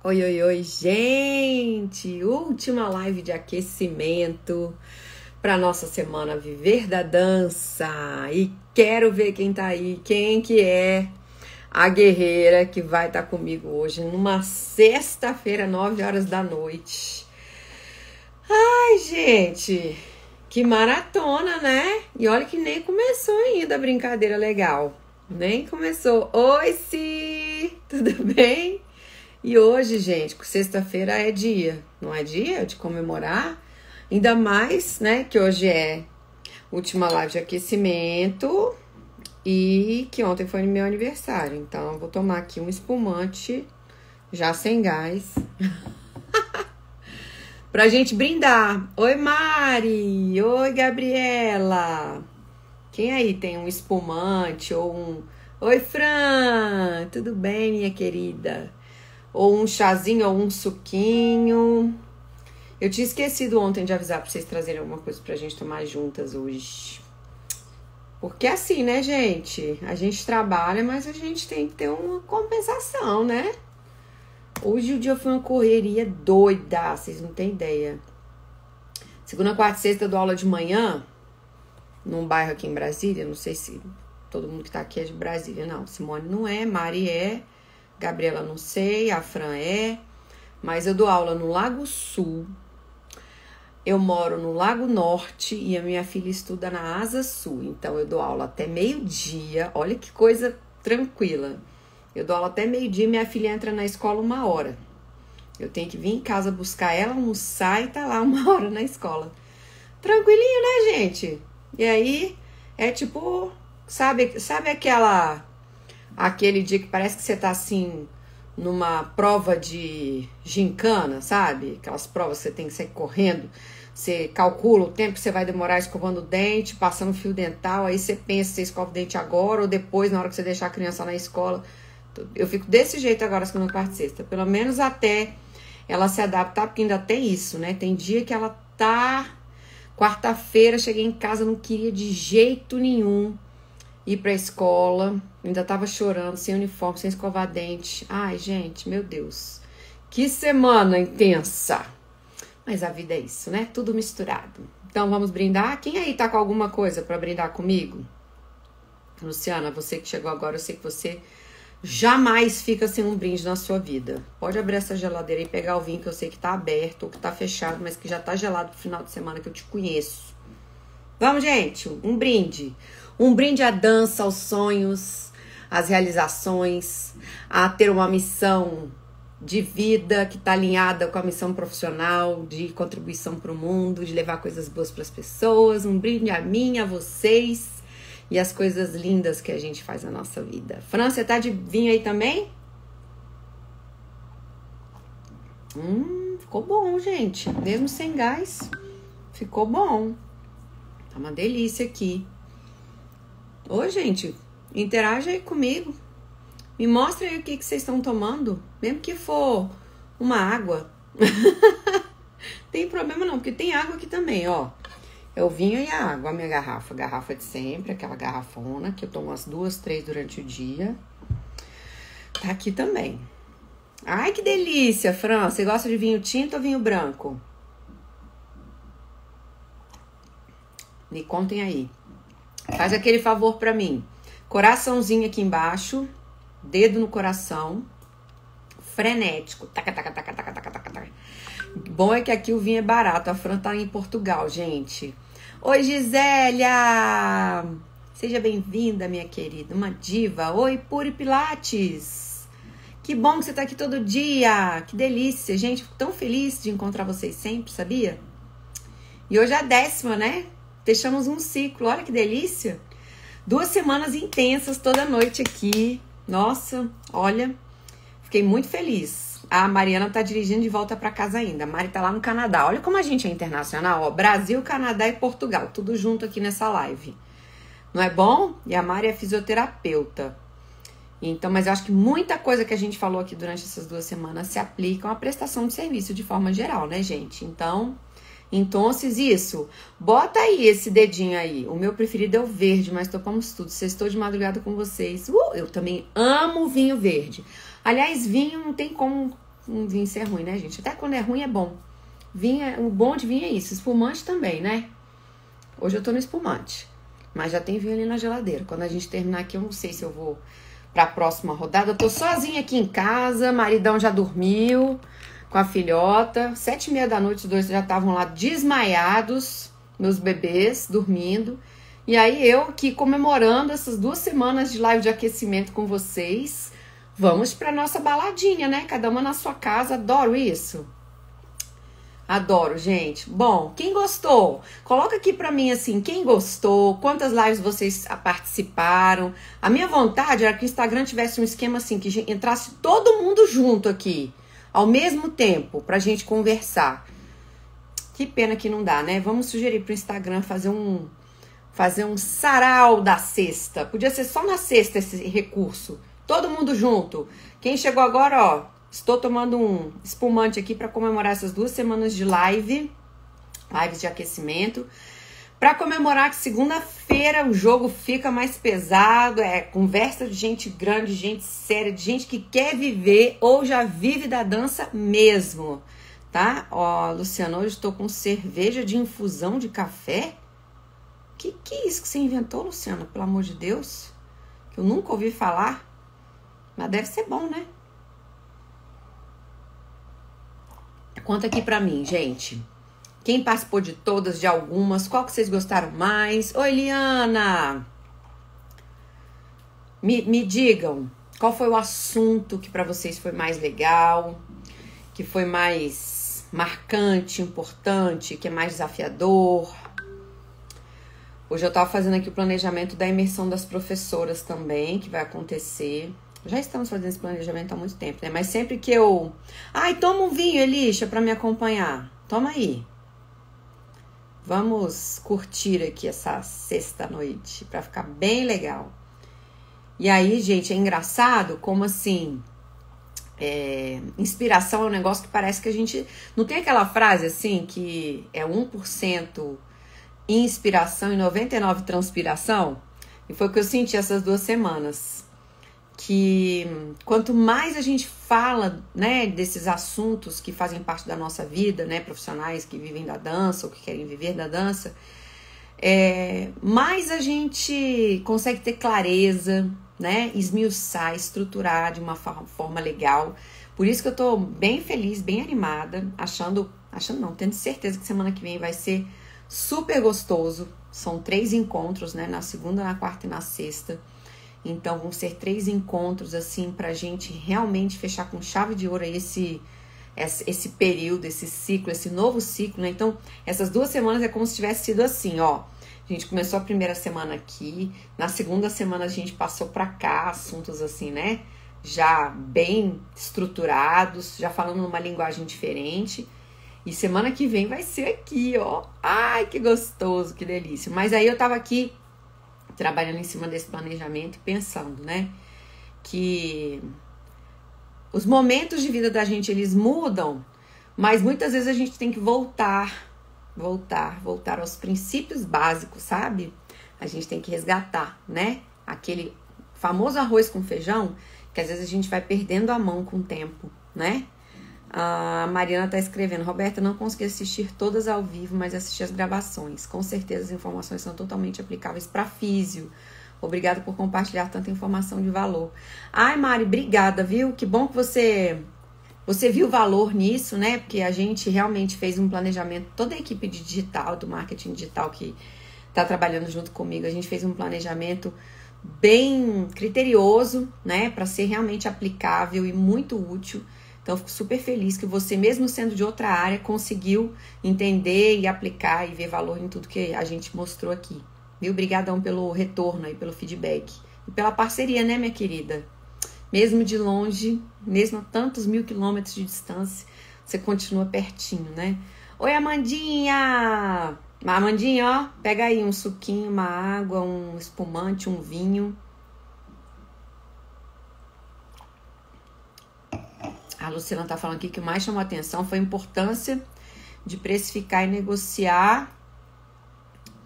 Oi, oi, oi, gente! Última live de aquecimento para nossa semana Viver da Dança. E quero ver quem tá aí, quem que é a guerreira que vai estar comigo hoje, numa sexta-feira, 9 horas da noite. Ai, gente, que maratona, né? E olha que nem começou ainda a brincadeira legal. Nem começou. Oi, Si! Tudo bem? E hoje, gente, sexta-feira é dia, não é dia de comemorar? Ainda mais, né, que hoje é última live de aquecimento e que ontem foi meu aniversário. Então, eu vou tomar aqui um espumante, já sem gás, pra gente brindar. Oi, Mari! Oi, Gabriela! Quem aí tem um espumante ou um... Oi, Fran! Tudo bem, minha querida? Ou um chazinho, ou um suquinho. Eu tinha esquecido ontem de avisar pra vocês trazerem alguma coisa pra gente tomar juntas hoje. Porque é assim, né, gente? A gente trabalha, mas a gente tem que ter uma compensação, né? Hoje o dia foi uma correria doida, vocês não têm ideia. Segunda, quarta e sexta eu dou aula de manhã, num bairro aqui em Brasília. Não sei se todo mundo que tá aqui é de Brasília, não. Simone não é, Mari é. Gabriela não sei, a Fran é, mas eu dou aula no Lago Sul, eu moro no Lago Norte e a minha filha estuda na Asa Sul, então eu dou aula até meio-dia, olha que coisa tranquila, eu dou aula até meio-dia e minha filha entra na escola 1 hora, eu tenho que vir em casa buscar ela, almoçar e tá lá 1 hora na escola, tranquilinho, né, gente? E aí, é tipo, sabe aquele dia que parece que você tá assim, numa prova de gincana, sabe? Aquelas provas que você tem que sair correndo. Você calcula o tempo que você vai demorar escovando o dente, passando fio dental. Aí você pensa se você escova o dente agora ou depois, na hora que você deixar a criança na escola. Eu fico desse jeito agora, segunda, quarta e sexta. Pelo menos até ela se adaptar, porque ainda tem isso, né? Tem dia que ela tá... Quarta-feira, cheguei em casa, não queria de jeito nenhum ir pra escola, ainda tava chorando, sem uniforme, sem escovar dente. Ai, gente, meu Deus. Que semana intensa. Mas a vida é isso, né? Tudo misturado. Então, vamos brindar? Quem aí tá com alguma coisa pra brindar comigo? Luciana, você que chegou agora, eu sei que você jamais fica sem um brinde na sua vida. Pode abrir essa geladeira e pegar o vinho que eu sei que tá aberto ou que tá fechado, mas que já tá gelado pro final de semana, que eu te conheço. Vamos, gente, um brinde. Um brinde à dança, aos sonhos, às realizações, a ter uma missão de vida que está alinhada com a missão profissional, de contribuição para o mundo, de levar coisas boas para as pessoas. Um brinde a mim, a vocês e as coisas lindas que a gente faz na nossa vida. Fran, você tá de vinho aí também? Ficou bom, gente. Mesmo sem gás, ficou bom. Tá uma delícia aqui. Ô, gente, interage aí comigo. Me mostra aí o que vocês estão tomando. Mesmo que for uma água. Tem problema não, porque tem água aqui também, ó. É o vinho e a água, a minha garrafa. Garrafa de sempre, aquela garrafona, que eu tomo umas 2, 3 durante o dia. Tá aqui também. Ai, que delícia, Fran. Você gosta de vinho tinto ou vinho branco? Me contem aí. Faz aquele favor pra mim. Coraçãozinho aqui embaixo. Dedo no coração. Frenético. Taca, taca, taca, taca, taca, taca, taca. Bom é que aqui o vinho é barato. A Fran tá em Portugal, gente. Oi, Gisélia! Seja bem-vinda, minha querida. Uma diva. Oi, Puri Pilates. Que bom que você tá aqui todo dia. Que delícia, gente. Fico tão feliz de encontrar vocês sempre, sabia? E hoje é a 10ª, né? Fechamos um ciclo, olha que delícia. 2 semanas intensas toda noite aqui. Nossa, olha, fiquei muito feliz. A Mariana tá dirigindo de volta para casa ainda. A Mari tá lá no Canadá. Olha como a gente é internacional, ó. Brasil, Canadá e Portugal, tudo junto aqui nessa live. Não é bom? E a Mari é fisioterapeuta. Então, mas eu acho que muita coisa que a gente falou aqui durante essas 2 semanas se aplicam à prestação de serviço de forma geral, né, gente? Então, isso, bota aí esse dedinho aí. O meu preferido é o verde, mas topamos tudo. Sextou de madrugada com vocês. Eu também amo vinho verde. Aliás, vinho não tem como um vinho ser ruim, né, gente? Até quando é ruim é bom. O bom de vinho é isso. Espumante também, né? Hoje eu tô no espumante. Mas já tem vinho ali na geladeira. Quando a gente terminar aqui, eu não sei se eu vou pra próxima rodada. Eu tô sozinha aqui em casa. Maridão já dormiu com a filhota. 7h30 da noite, os dois já estavam lá desmaiados. Meus bebês dormindo. E aí eu aqui comemorando essas 2 semanas de live de aquecimento com vocês. Vamos pra nossa baladinha, né? Cada uma na sua casa. Adoro isso. Adoro, gente. Bom, quem gostou? Coloca aqui pra mim assim, quem gostou, quantas lives vocês participaram. A minha vontade era que o Instagram tivesse um esquema assim, que entrasse todo mundo junto aqui, ao mesmo tempo, pra gente conversar. Que pena que não dá, né? Vamos sugerir pro Instagram fazer um sarau da sexta. Podia ser só na sexta esse recurso. Todo mundo junto. Quem chegou agora, ó. Estou tomando um espumante aqui para comemorar essas 2 semanas de lives de aquecimento. Para comemorar que segunda-feira o jogo fica mais pesado, é conversa de gente grande, de gente séria, de gente que quer viver ou já vive da dança mesmo, tá? Ó, Luciano, hoje estou com cerveja de infusão de café. Que é isso que você inventou, Luciano? Pelo amor de Deus, que eu nunca ouvi falar, mas deve ser bom, né? Conta aqui pra mim, gente. Quem participou de todas, de algumas? Qual que vocês gostaram mais? Oi, Liana! Me digam, qual foi o assunto que pra vocês foi mais legal? Que foi mais marcante, importante, que é mais desafiador? Hoje eu tava fazendo aqui o planejamento da imersão das professoras também, que vai acontecer. Já estamos fazendo esse planejamento há muito tempo, né? Mas sempre que eu... Ai, toma um vinho, Elisha, pra me acompanhar. Toma aí. Vamos curtir aqui essa sexta-noite, pra ficar bem legal. E aí, gente, é engraçado como assim... inspiração é um negócio que parece que a gente... Não tem aquela frase assim que é 1% inspiração e 99% transpiração? E foi o que eu senti essas 2 semanas. Que quanto mais a gente fala, né, desses assuntos que fazem parte da nossa vida, né, profissionais que vivem da dança ou que querem viver da dança, mais a gente consegue ter clareza, né, esmiuçar, estruturar de uma forma legal. Por isso que eu tô bem feliz, bem animada, tendo certeza que semana que vem vai ser super gostoso. São 3 encontros, né, na segunda, na quarta e na sexta. Então, vão ser 3 encontros, assim, pra gente realmente fechar com chave de ouro esse período, esse ciclo, esse novo ciclo, né? Então, essas 2 semanas é como se tivesse sido assim, ó. A gente começou a primeira semana aqui, na segunda semana a gente passou pra cá, assuntos assim, né? Já bem estruturados, já falando numa linguagem diferente. E semana que vem vai ser aqui, ó. Ai, que gostoso, que delícia. Mas aí eu tava aqui trabalhando em cima desse planejamento, pensando, né, que os momentos de vida da gente, eles mudam, mas muitas vezes a gente tem que voltar aos princípios básicos, sabe? A gente tem que resgatar, né, aquele famoso arroz com feijão, que às vezes a gente vai perdendo a mão com o tempo, né? A Mariana tá escrevendo: Roberta, não consegui assistir todas ao vivo, mas assisti as gravações. Com certeza as informações são totalmente aplicáveis para físio. Obrigada por compartilhar tanta informação de valor. Ai, Mari, obrigada, viu? Que bom que você viu valor nisso, né? Porque a gente realmente fez um planejamento, toda a equipe de digital, do marketing digital que tá trabalhando junto comigo, a gente fez um planejamento bem criterioso, né? Para ser realmente aplicável e muito útil. Então, eu fico super feliz que você, mesmo sendo de outra área, conseguiu entender e aplicar e ver valor em tudo que a gente mostrou aqui. Viu? Obrigadão pelo retorno aí, pelo feedback. E pela parceria, né, minha querida? Mesmo de longe, mesmo a tantos 1000 quilômetros de distância, você continua pertinho, né? Oi, Amandinha! Amandinha, ó, pega aí um suquinho, uma água, um espumante, um vinho. A Luciana tá falando aqui que o mais chamou a atenção foi a importância de precificar e negociar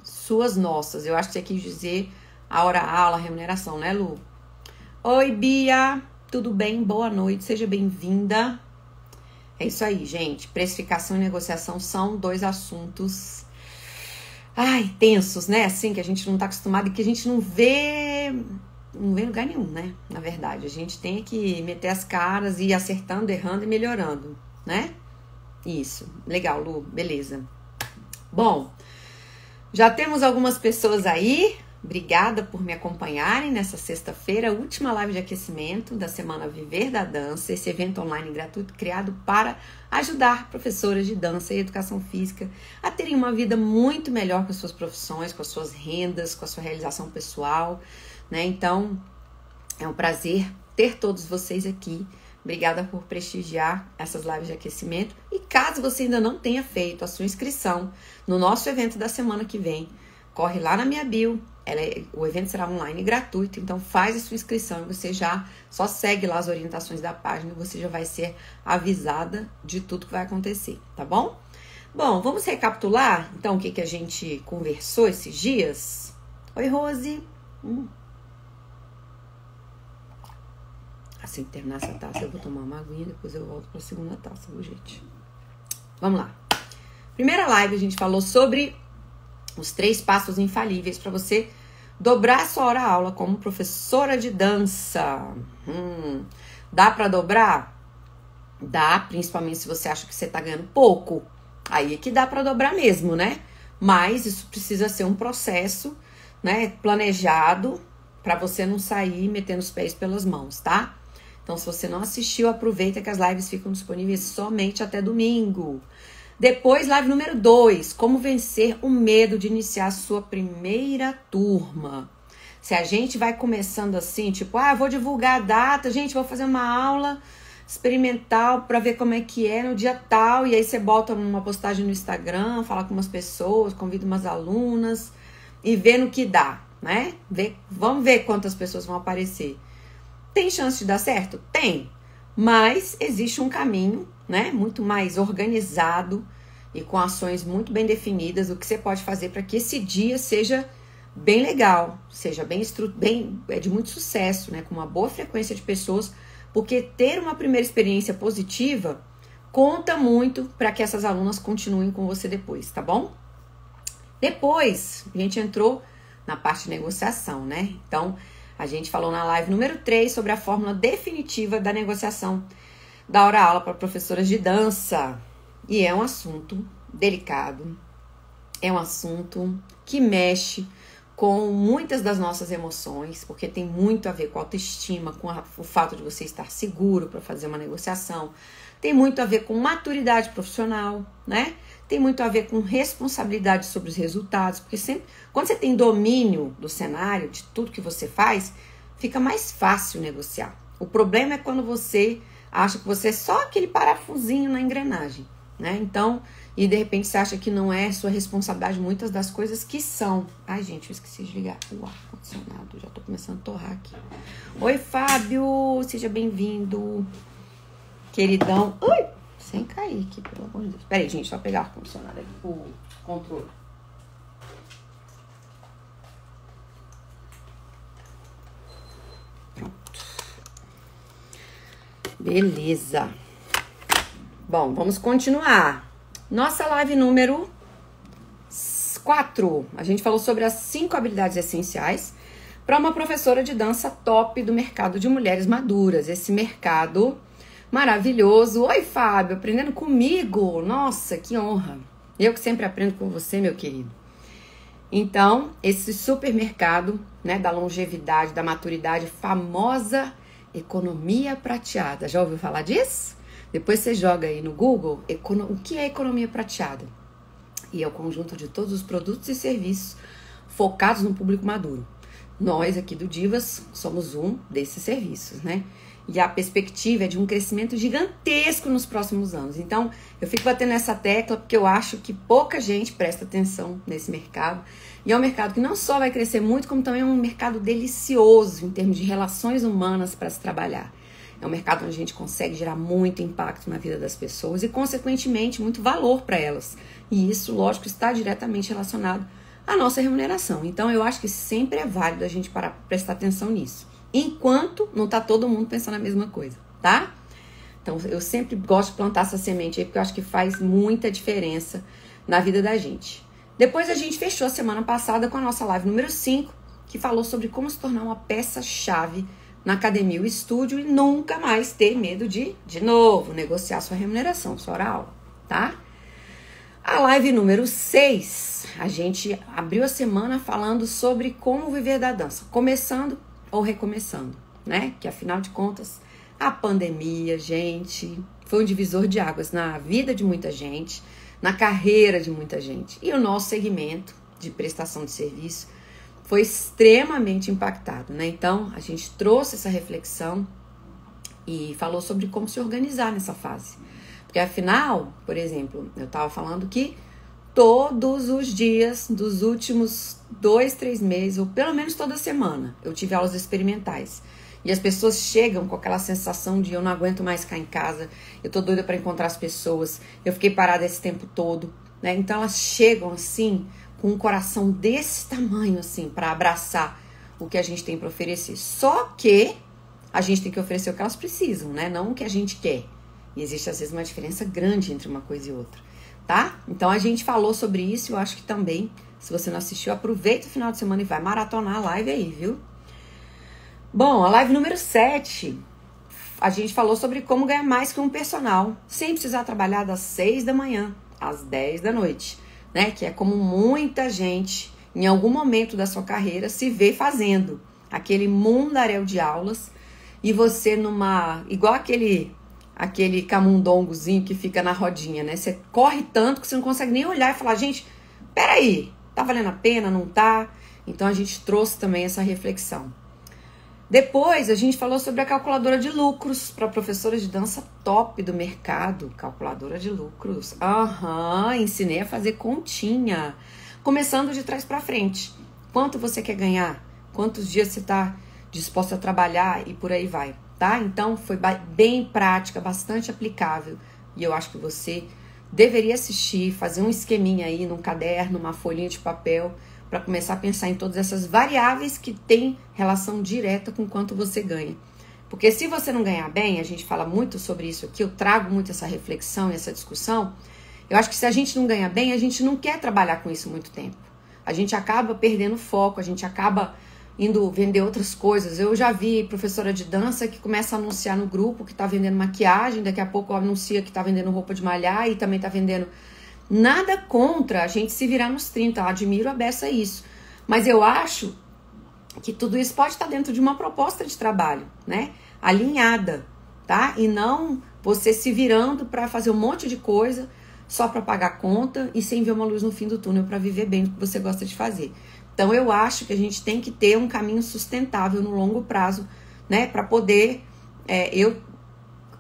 suas nossas. Eu acho que você quis dizer a hora-aula, a remuneração, né, Lu? Oi, Bia, tudo bem? Boa noite, seja bem-vinda. É isso aí, gente. Precificação e negociação são dois assuntos, tensos, né? Assim, que a gente não tá acostumado e que a gente não vê em lugar nenhum, né? Na verdade, a gente tem que meter as caras e ir acertando, errando e melhorando, né? Isso. Legal, Lu. Beleza. Bom, já temos algumas pessoas aí. Obrigada por me acompanharem nessa sexta-feira, última live de aquecimento da semana Viver da Dança, esse evento online gratuito criado para ajudar professoras de dança e educação física a terem uma vida muito melhor com as suas profissões, com as suas rendas, com a sua realização pessoal, né? Então, é um prazer ter todos vocês aqui. Obrigada por prestigiar essas lives de aquecimento. E caso você ainda não tenha feito a sua inscrição no nosso evento da semana que vem, corre lá na minha bio. O evento será online gratuito, então faz a sua inscrição e você já só segue lá as orientações da página e você já vai ser avisada de tudo que vai acontecer, tá bom? Bom, vamos recapitular então o que a gente conversou esses dias? Oi, Rose! Assim que terminar essa taça eu vou tomar uma aguinha, depois eu volto para a segunda taça, viu, gente? Vamos lá. Primeira live a gente falou sobre os 3 passos infalíveis para você dobrar a sua hora-aula como professora de dança. Dá para dobrar? Dá, principalmente se você acha que você tá ganhando pouco. Aí é que dá para dobrar mesmo, né? Mas isso precisa ser um processo, né, planejado para você não sair metendo os pés pelas mãos, tá? Então, se você não assistiu, aproveita que as lives ficam disponíveis somente até domingo. Depois, live número 2, como vencer o medo de iniciar a sua primeira turma. Se a gente vai começando assim, tipo, vou divulgar a data, gente, vou fazer uma aula experimental para ver como é que é no dia tal, e aí você bota uma postagem no Instagram, fala com umas pessoas, convida umas alunas e vê no que dá, né? Vamos ver quantas pessoas vão aparecer. Tem chance de dar certo? Tem, mas existe um caminho, né, muito mais organizado e com ações muito bem definidas, o que você pode fazer para que esse dia seja bem legal, seja bem de muito sucesso, né, com uma boa frequência de pessoas, porque ter uma primeira experiência positiva conta muito para que essas alunas continuem com você depois, tá bom? Depois, a gente entrou na parte de negociação, né? Então, a gente falou na live número 3 sobre a fórmula definitiva da negociação da hora-aula para professoras de dança. E é um assunto delicado, é um assunto que mexe com muitas das nossas emoções, porque tem muito a ver com a autoestima, com o fato de você estar seguro para fazer uma negociação, tem muito a ver com maturidade profissional, né? Tem muito a ver com responsabilidade sobre os resultados, porque sempre, quando você tem domínio do cenário, de tudo que você faz, fica mais fácil negociar. O problema é quando você acha que você é só aquele parafusinho na engrenagem, né? Então, e de repente você acha que não é sua responsabilidade muitas das coisas que são. Ai, gente, eu esqueci de ligar o ar-condicionado, já tô começando a torrar aqui. Oi, Fábio, seja bem-vindo, queridão. Ui, sem cair aqui, pelo amor de Deus. Peraí, gente, só pegar o ar-condicionado aqui, o controle. Beleza. Bom, vamos continuar. Nossa live número 4. A gente falou sobre as 5 habilidades essenciais para uma professora de dança top do mercado de mulheres maduras. Esse mercado maravilhoso. Oi, Fábio, aprendendo comigo. Nossa, que honra. Eu que sempre aprendo com você, meu querido. Então, esse supermercado, né, da longevidade, da maturidade, famosa economia prateada. Já ouviu falar disso? Depois você joga aí no Google o que é economia prateada. E é o conjunto de todos os produtos e serviços focados no público maduro. Nós aqui do Divas somos um desses serviços, né? E a perspectiva é de um crescimento gigantesco nos próximos anos. Então, eu fico batendo nessa tecla porque eu acho que pouca gente presta atenção nesse mercado. E é um mercado que não só vai crescer muito, como também é um mercado delicioso em termos de relações humanas para se trabalhar. É um mercado onde a gente consegue gerar muito impacto na vida das pessoas e, consequentemente, muito valor para elas. E isso, lógico, está diretamente relacionado à nossa remuneração. Então, eu acho que sempre é válido a gente prestar atenção nisso. Enquanto não tá todo mundo pensando a mesma coisa, tá? Então, eu sempre gosto de plantar essa semente aí, porque eu acho que faz muita diferença na vida da gente. Depois a gente fechou a semana passada com a nossa live número 5, que falou sobre como se tornar uma peça-chave na academia ou estúdio e nunca mais ter medo de novo, negociar sua remuneração, sua hora aula, tá? A live número 6, a gente abriu a semana falando sobre como viver da dança, começando ou recomeçando, né? Que afinal de contas, a pandemia, gente, foi um divisor de águas na vida de muita gente, na carreira de muita gente. E o nosso segmento de prestação de serviço foi extremamente impactado, né? Então, a gente trouxe essa reflexão e falou sobre como se organizar nessa fase. Porque afinal, por exemplo, eu estava falando que todos os dias dos últimos 2, 3 meses, ou pelo menos toda semana, eu tive aulas experimentais. E as pessoas chegam com aquela sensação de eu não aguento mais ficar em casa, eu tô doida para encontrar as pessoas, eu fiquei parada esse tempo todo, né? Então elas chegam assim, com um coração desse tamanho assim, para abraçar o que a gente tem para oferecer. Só que a gente tem que oferecer o que elas precisam, né? Não o que a gente quer. E existe às vezes uma diferença grande entre uma coisa e outra, tá? Então a gente falou sobre isso, eu acho que também, se você não assistiu, aproveita o final de semana e vai maratonar a live aí, viu? Bom, a live número 7, a gente falou sobre como ganhar mais que um personal, sem precisar trabalhar das 6 da manhã às 10 da noite, né? Que é como muita gente, em algum momento da sua carreira, se vê fazendo aquele mundaréu de aulas e você igual aquele camundongozinho que fica na rodinha, né? Você corre tanto que você não consegue nem olhar e falar, gente, peraí, tá valendo a pena, não tá? Então a gente trouxe também essa reflexão. Depois a gente falou sobre a calculadora de lucros para professoras de dança top do mercado. Calculadora de lucros. Ensinei a fazer continha. Começando de trás para frente. Quanto você quer ganhar? Quantos dias você está disposto a trabalhar? E por aí vai, tá? Então foi bem prática, bastante aplicável. E eu acho que você deveria assistir, fazer um esqueminha aí num caderno, uma folhinha de papel, para começar a pensar em todas essas variáveis que têm relação direta com quanto você ganha. Porque se você não ganhar bem, a gente fala muito sobre isso aqui, eu trago muito essa reflexão e essa discussão, eu acho que se a gente não ganha bem, a gente não quer trabalhar com isso muito tempo. A gente acaba perdendo foco, a gente acaba indo vender outras coisas. Eu já vi professora de dança que começa a anunciar no grupo que está vendendo maquiagem, daqui a pouco anuncia que está vendendo roupa de malhar e também está vendendo... Nada contra a gente se virar nos 30, eu admiro a beça isso. Mas eu acho que tudo isso pode estar dentro de uma proposta de trabalho, né? Alinhada, tá? E não você se virando para fazer um monte de coisa só para pagar conta e sem ver uma luz no fim do túnel para viver bem do que você gosta de fazer. Então eu acho que a gente tem que ter um caminho sustentável no longo prazo, né? Para poder eu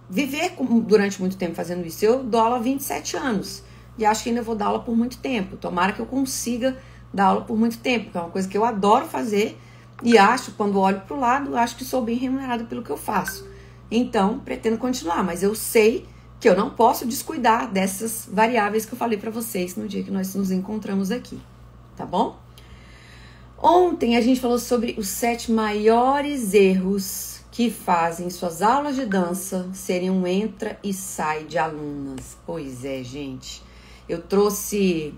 viver durante muito tempo fazendo isso. Eu dou aula há 27 anos. E acho que ainda vou dar aula por muito tempo. Tomara que eu consiga dar aula por muito tempo, que é uma coisa que eu adoro fazer. E acho, quando olho para o lado, acho que sou bem remunerada pelo que eu faço. Então, pretendo continuar. Mas eu sei que eu não posso descuidar dessas variáveis que eu falei para vocês no dia que nós nos encontramos aqui. Tá bom? Ontem a gente falou sobre os 7 maiores erros que fazem suas aulas de dança serem um entra e sai de alunas. Pois é, gente. Eu trouxe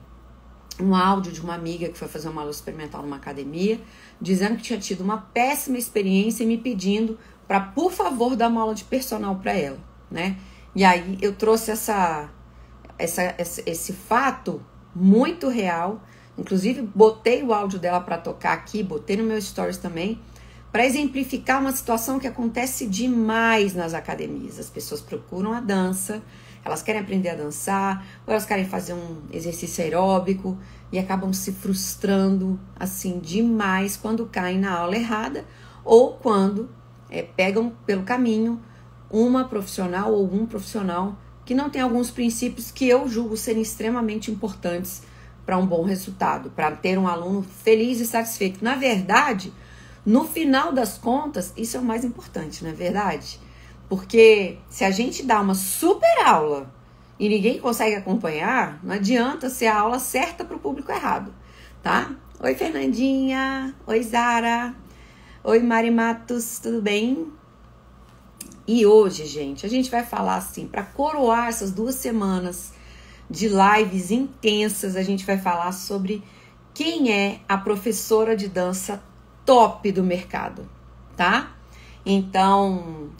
um áudio de uma amiga que foi fazer uma aula experimental numa academia, dizendo que tinha tido uma péssima experiência e me pedindo para, por favor, dar uma aula de personal para ela, né? E aí eu trouxe esse fato muito real, inclusive botei o áudio dela para tocar aqui, botei no meu stories também, para exemplificar uma situação que acontece demais nas academias. As pessoas procuram a dança, elas querem aprender a dançar, ou elas querem fazer um exercício aeróbico e acabam se frustrando assim demais quando caem na aula errada ou quando pegam pelo caminho uma profissional ou um profissional que não tem alguns princípios que eu julgo serem extremamente importantes para um bom resultado, para ter um aluno feliz e satisfeito. Na verdade, no final das contas, isso é o mais importante, não é verdade? Porque se a gente dá uma super aula e ninguém consegue acompanhar, não adianta ser a aula certa para o público errado, tá? Oi, Fernandinha. Oi, Zara. Oi, Mari Matos. Tudo bem? E hoje, gente, a gente vai falar assim, para coroar essas 2 semanas de lives intensas, a gente vai falar sobre quem é a professora de dança top do mercado, tá? Então,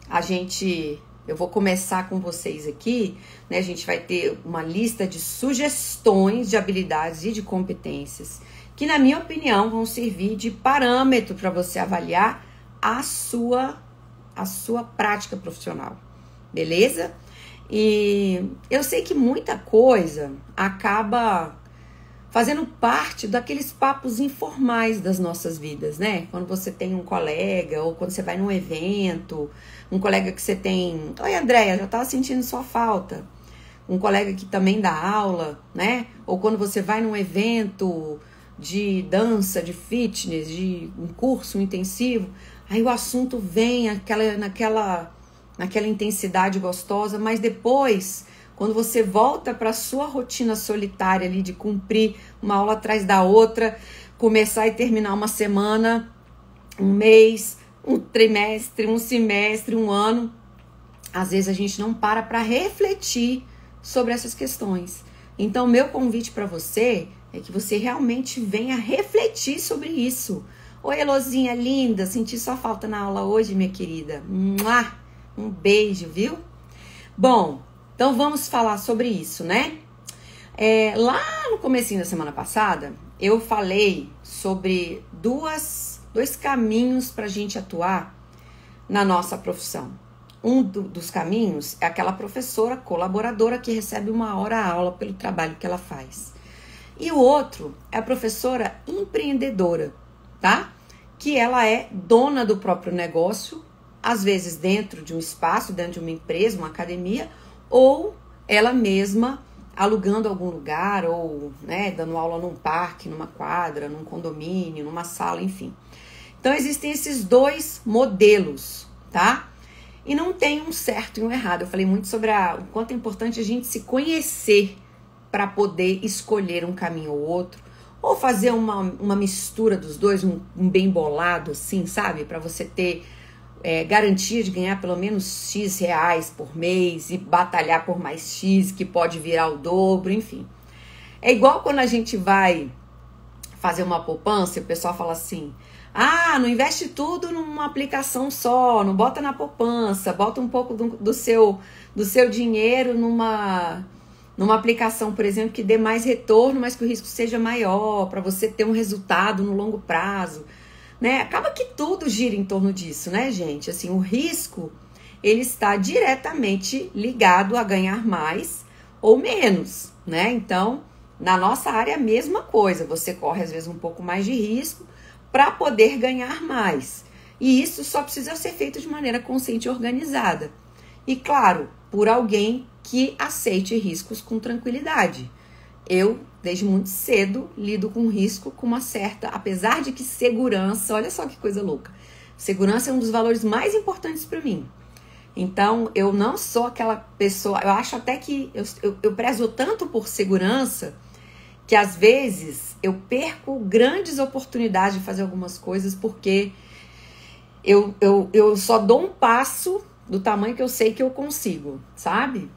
eu vou começar com vocês aqui, né? A gente vai ter uma lista de sugestões de habilidades e de competências que, na minha opinião, vão servir de parâmetro para você avaliar a sua prática profissional, beleza? E eu sei que muita coisa acaba fazendo parte daqueles papos informais das nossas vidas, né? Quando você tem um colega, ou quando você vai num evento, um colega que você tem... Oi, Andréia, já tava sentindo sua falta. Um colega que também dá aula, né? Ou quando você vai num evento de dança, de fitness, de um curso intensivo, aí o assunto vem naquela intensidade gostosa, mas depois, quando você volta para a sua rotina solitária ali de cumprir uma aula atrás da outra, começar e terminar uma semana, um mês, um trimestre, um semestre, um ano, às vezes a gente não para refletir sobre essas questões. Então, meu convite para você é que você realmente venha refletir sobre isso. Oi, Elozinha linda, senti sua falta na aula hoje, minha querida. Um beijo, viu? Bom, então vamos falar sobre isso, né? Lá no comecinho da semana passada, eu falei sobre dois caminhos para a gente atuar na nossa profissão. Dos caminhos é aquela professora colaboradora que recebe 1 hora aula pelo trabalho que ela faz. E o outro é a professora empreendedora, tá? Que ela é dona do próprio negócio, às vezes dentro de um espaço, dentro de uma empresa, uma academia, ou ela mesma alugando algum lugar, ou né, dando aula num parque, numa quadra, num condomínio, numa sala, enfim. Então existem esses 2 modelos, tá? E não tem um certo e um errado. Eu falei muito sobre o quanto é importante a gente se conhecer para poder escolher um caminho ou outro, ou fazer uma mistura dos dois, um bem bolado, assim, sabe? Para você ter garantia de ganhar pelo menos X reais por mês e batalhar por mais X, que pode virar o dobro, enfim. É igual quando a gente vai fazer uma poupança e o pessoal fala assim: não investe tudo numa aplicação só, não bota na poupança, bota um pouco do seu dinheiro numa aplicação, por exemplo, que dê mais retorno, mas que o risco seja maior, para você ter um resultado no longo prazo, né? Acaba que tudo gira em torno disso, né, gente? Assim, o risco, ele está diretamente ligado a ganhar mais ou menos, né? Então, na nossa área, a mesma coisa. Você corre, às vezes, um pouco mais de risco para poder ganhar mais. E isso só precisa ser feito de maneira consciente e organizada. E, claro, por alguém que aceite riscos com tranquilidade. Eu, desde muito cedo, lido com risco com uma certa... Apesar de que segurança... Olha só que coisa louca. Segurança é um dos valores mais importantes para mim. Então, eu não sou aquela pessoa... Eu acho até que... Eu prezo tanto por segurança que, às vezes, eu perco grandes oportunidades de fazer algumas coisas porque eu só dou um passo do tamanho que eu sei que eu consigo, sabe?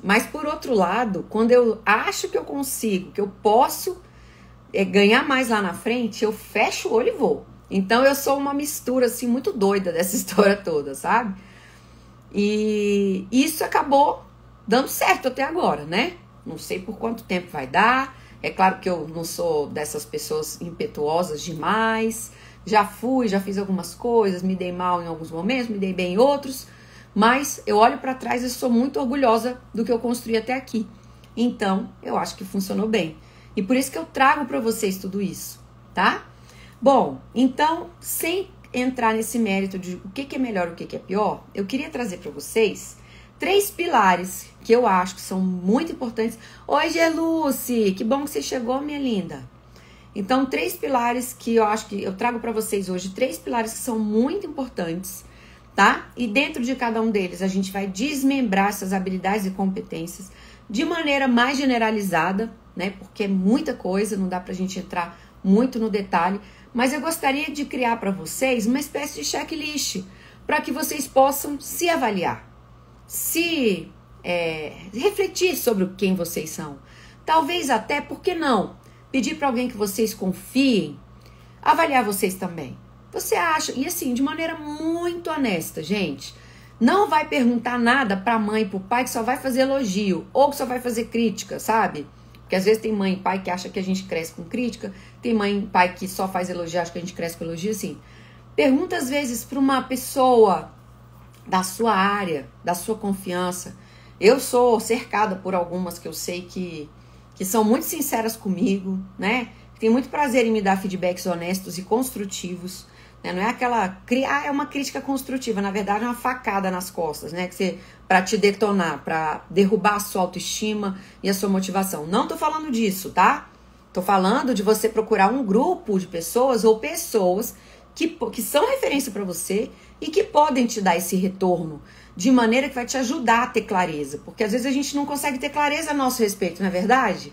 Mas, por outro lado, quando eu acho que eu consigo, que eu posso ganhar mais lá na frente, eu fecho o olho e vou. Então, eu sou uma mistura, assim, muito doida dessa história toda, sabe? E isso acabou dando certo até agora, né? Não sei por quanto tempo vai dar. É claro que eu não sou dessas pessoas impetuosas demais. Já fiz algumas coisas, me dei mal em alguns momentos, me dei bem em outros. Mas eu olho para trás e sou muito orgulhosa do que eu construí até aqui. Então, eu acho que funcionou bem. E por isso que eu trago para vocês tudo isso, tá? Bom, então, sem entrar nesse mérito de o que é melhor e o que é pior, eu queria trazer para vocês 3 pilares que eu acho que são muito importantes. Oi, Geluce, que bom que você chegou, minha linda. Então, 3 pilares que eu acho que eu trago para vocês hoje, 3 pilares que são muito importantes, tá? E dentro de cada um deles a gente vai desmembrar essas habilidades e competências de maneira mais generalizada, né? Porque é muita coisa, não dá pra gente entrar muito no detalhe, mas eu gostaria de criar para vocês uma espécie de checklist para que vocês possam se avaliar, refletir sobre quem vocês são. Talvez até, por que não, pedir para alguém que vocês confiem, avaliar vocês também. Você acha, e assim, de maneira muito honesta, gente, não vai perguntar nada para a mãe e para o pai que só vai fazer elogio, ou que só vai fazer crítica, sabe? Porque às vezes tem mãe e pai que acha que a gente cresce com crítica, tem mãe e pai que só faz elogio, acha que a gente cresce com elogio, assim. Pergunta às vezes para uma pessoa da sua área, da sua confiança. Eu sou cercada por algumas que eu sei que são muito sinceras comigo, né? Tem muito prazer em me dar feedbacks honestos e construtivos, né? Não é aquela, é uma crítica construtiva, na verdade é uma facada nas costas, né? Que você, pra te detonar, pra derrubar a sua autoestima e a sua motivação. Não tô falando disso, tá? Tô falando de você procurar um grupo de pessoas ou pessoas que são referência para você e que podem te dar esse retorno de maneira que vai te ajudar a ter clareza. Porque às vezes a gente não consegue ter clareza a nosso respeito, não é verdade?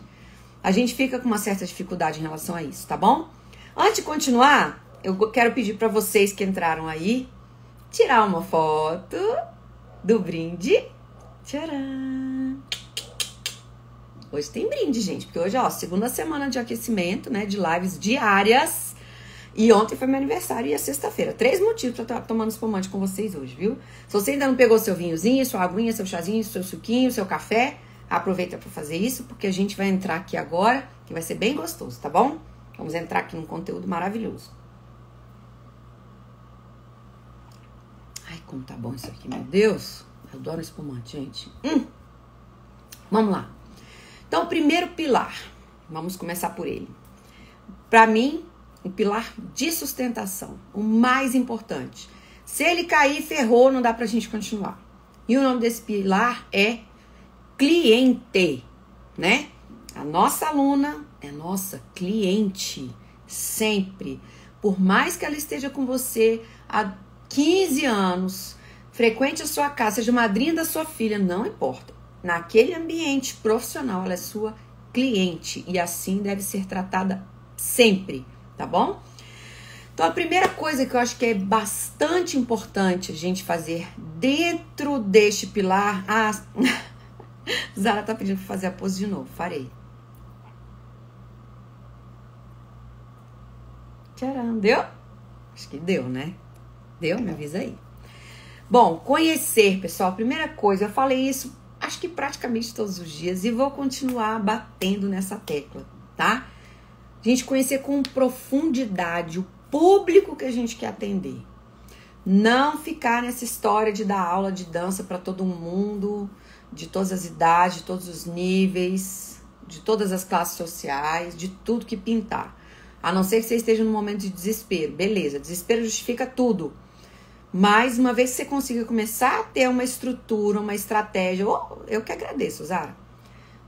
A gente fica com uma certa dificuldade em relação a isso, tá bom? Antes de continuar, eu quero pedir para vocês que entraram aí, tirar uma foto do brinde. Tcharam! Hoje tem brinde, gente, porque hoje, ó, segunda semana de aquecimento, né, de lives diárias. E ontem foi meu aniversário e é sexta-feira. 3 motivos pra estar tomando espumante com vocês hoje, viu? Se você ainda não pegou seu vinhozinho, sua aguinha, seu chazinho, seu suquinho, seu café, aproveita para fazer isso, porque a gente vai entrar aqui agora, que vai ser bem gostoso, tá bom? Vamos entrar aqui num conteúdo maravilhoso. Ai, como tá bom isso aqui, meu Deus. Eu adoro espumante, gente. Vamos lá. Então, o primeiro pilar. Vamos começar por ele. Para mim, o pilar de sustentação. O mais importante. Se ele cair, ferrou, não dá pra gente continuar. E o nome desse pilar é cliente, né? A nossa aluna é nossa cliente, sempre. Por mais que ela esteja com você há 15 anos, frequente a sua casa, seja madrinha da sua filha, não importa. Naquele ambiente profissional, ela é sua cliente e assim deve ser tratada sempre, tá bom? Então, a primeira coisa que eu acho que é bastante importante a gente fazer dentro deste pilar... Zara tá pedindo pra fazer a pose de novo. Farei. Tcharam. Deu? Acho que deu, né? Deu? Me avisa aí. Bom, conhecer, pessoal. Primeira coisa, eu falei isso acho que praticamente todos os dias e vou continuar batendo nessa tecla, tá? A gente conhecer com profundidade o público que a gente quer atender. Não ficar nessa história de dar aula de dança para todo mundo, de todas as idades, de todos os níveis, de todas as classes sociais, de tudo que pintar. A não ser que você esteja num momento de desespero. Beleza, desespero justifica tudo. Mas uma vez que você consiga começar a ter uma estrutura, uma estratégia, eu que agradeço, Zara.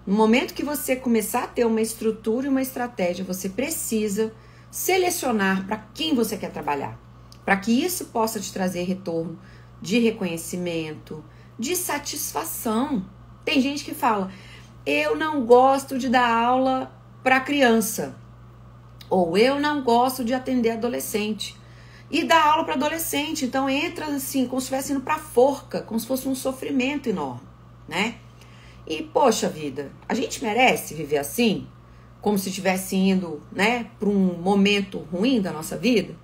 No momento que você começar a ter uma estrutura e uma estratégia, você precisa selecionar para quem você quer trabalhar. Para que isso possa te trazer retorno de reconhecimento, de satisfação. Tem gente que fala, eu não gosto de dar aula para criança. Ou eu não gosto de atender adolescente. E dar aula para adolescente, então entra assim, como se estivesse indo para forca, como se fosse um sofrimento enorme, né? E, poxa vida, a gente merece viver assim? Como se estivesse indo, né, para um momento ruim da nossa vida?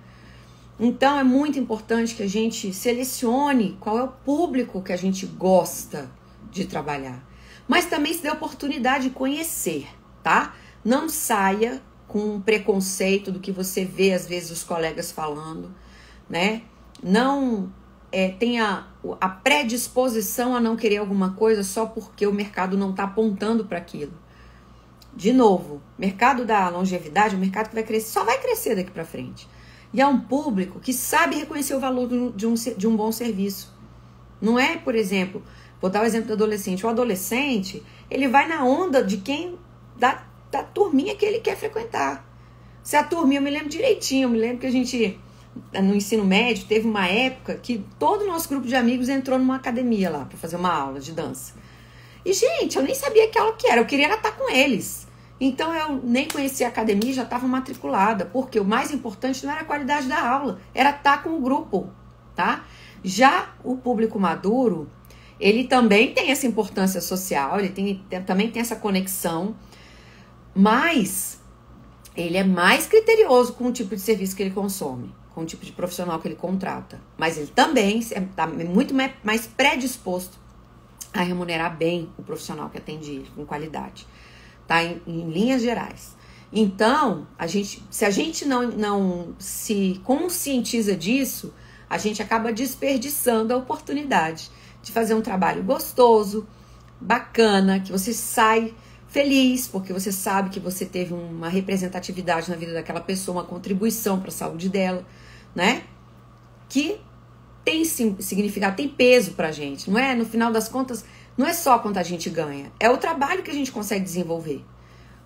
Então, é muito importante que a gente selecione qual é o público que a gente gosta de trabalhar. Mas também se dê a oportunidade de conhecer, tá? Não saia com um preconceito do que você vê, às vezes, os colegas falando, né? Não tenha a predisposição a não querer alguma coisa só porque o mercado não está apontando para aquilo. De novo, mercado da longevidade, o mercado que vai crescer, só vai crescer daqui para frente. E é um público que sabe reconhecer o valor de um bom serviço. Não é, por exemplo, vou dar o exemplo do adolescente. O adolescente, ele vai na onda de quem da turminha que ele quer frequentar. Se a turminha, eu me lembro direitinho, eu me lembro que a gente, no ensino médio, teve uma época que todo o nosso grupo de amigos entrou numa academia lá, para fazer uma aula de dança. E, gente, eu nem sabia que aula que era, eu queria estar com eles. Então, eu nem conhecia a academia e já estava matriculada, porque o mais importante não era a qualidade da aula, era estar com o grupo, tá? Já o público maduro, ele também tem essa importância social, ele também tem essa conexão, mas ele é mais criterioso com o tipo de serviço que ele consome, com o tipo de profissional que ele contrata. Mas ele também está muito mais predisposto a remunerar bem o profissional que atende ele, com qualidade, tá? Em linhas gerais. Então, se a gente não se conscientiza disso, a gente acaba desperdiçando a oportunidade de fazer um trabalho gostoso, bacana, que você sai feliz, porque você sabe que você teve uma representatividade na vida daquela pessoa, uma contribuição para a saúde dela, né? Que tem significado, tem peso pra gente, não é? No final das contas, não é só quanto a gente ganha, é o trabalho que a gente consegue desenvolver.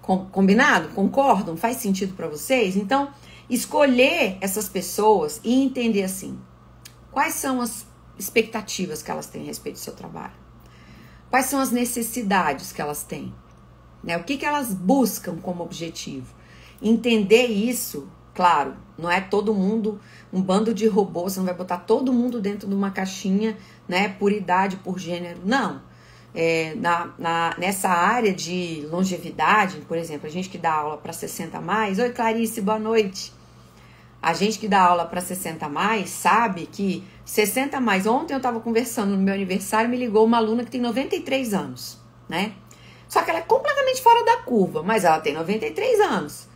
Combinado? Concordam? Faz sentido para vocês? Então, escolher essas pessoas e entender assim, quais são as expectativas que elas têm a respeito do seu trabalho? Quais são as necessidades que elas têm? Né? O que elas buscam como objetivo? Entender isso, claro, não é todo mundo um bando de robôs, você não vai botar todo mundo dentro de uma caixinha, né, por idade, por gênero, não. Nessa área de longevidade, por exemplo, a gente que dá aula para 60 a mais, oi Clarice, boa noite. A gente que dá aula para 60 a mais sabe que 60 a mais, ontem eu estava conversando no meu aniversário, me ligou uma aluna que tem 93 anos, né? Só que ela é completamente fora da curva, mas ela tem 93 anos.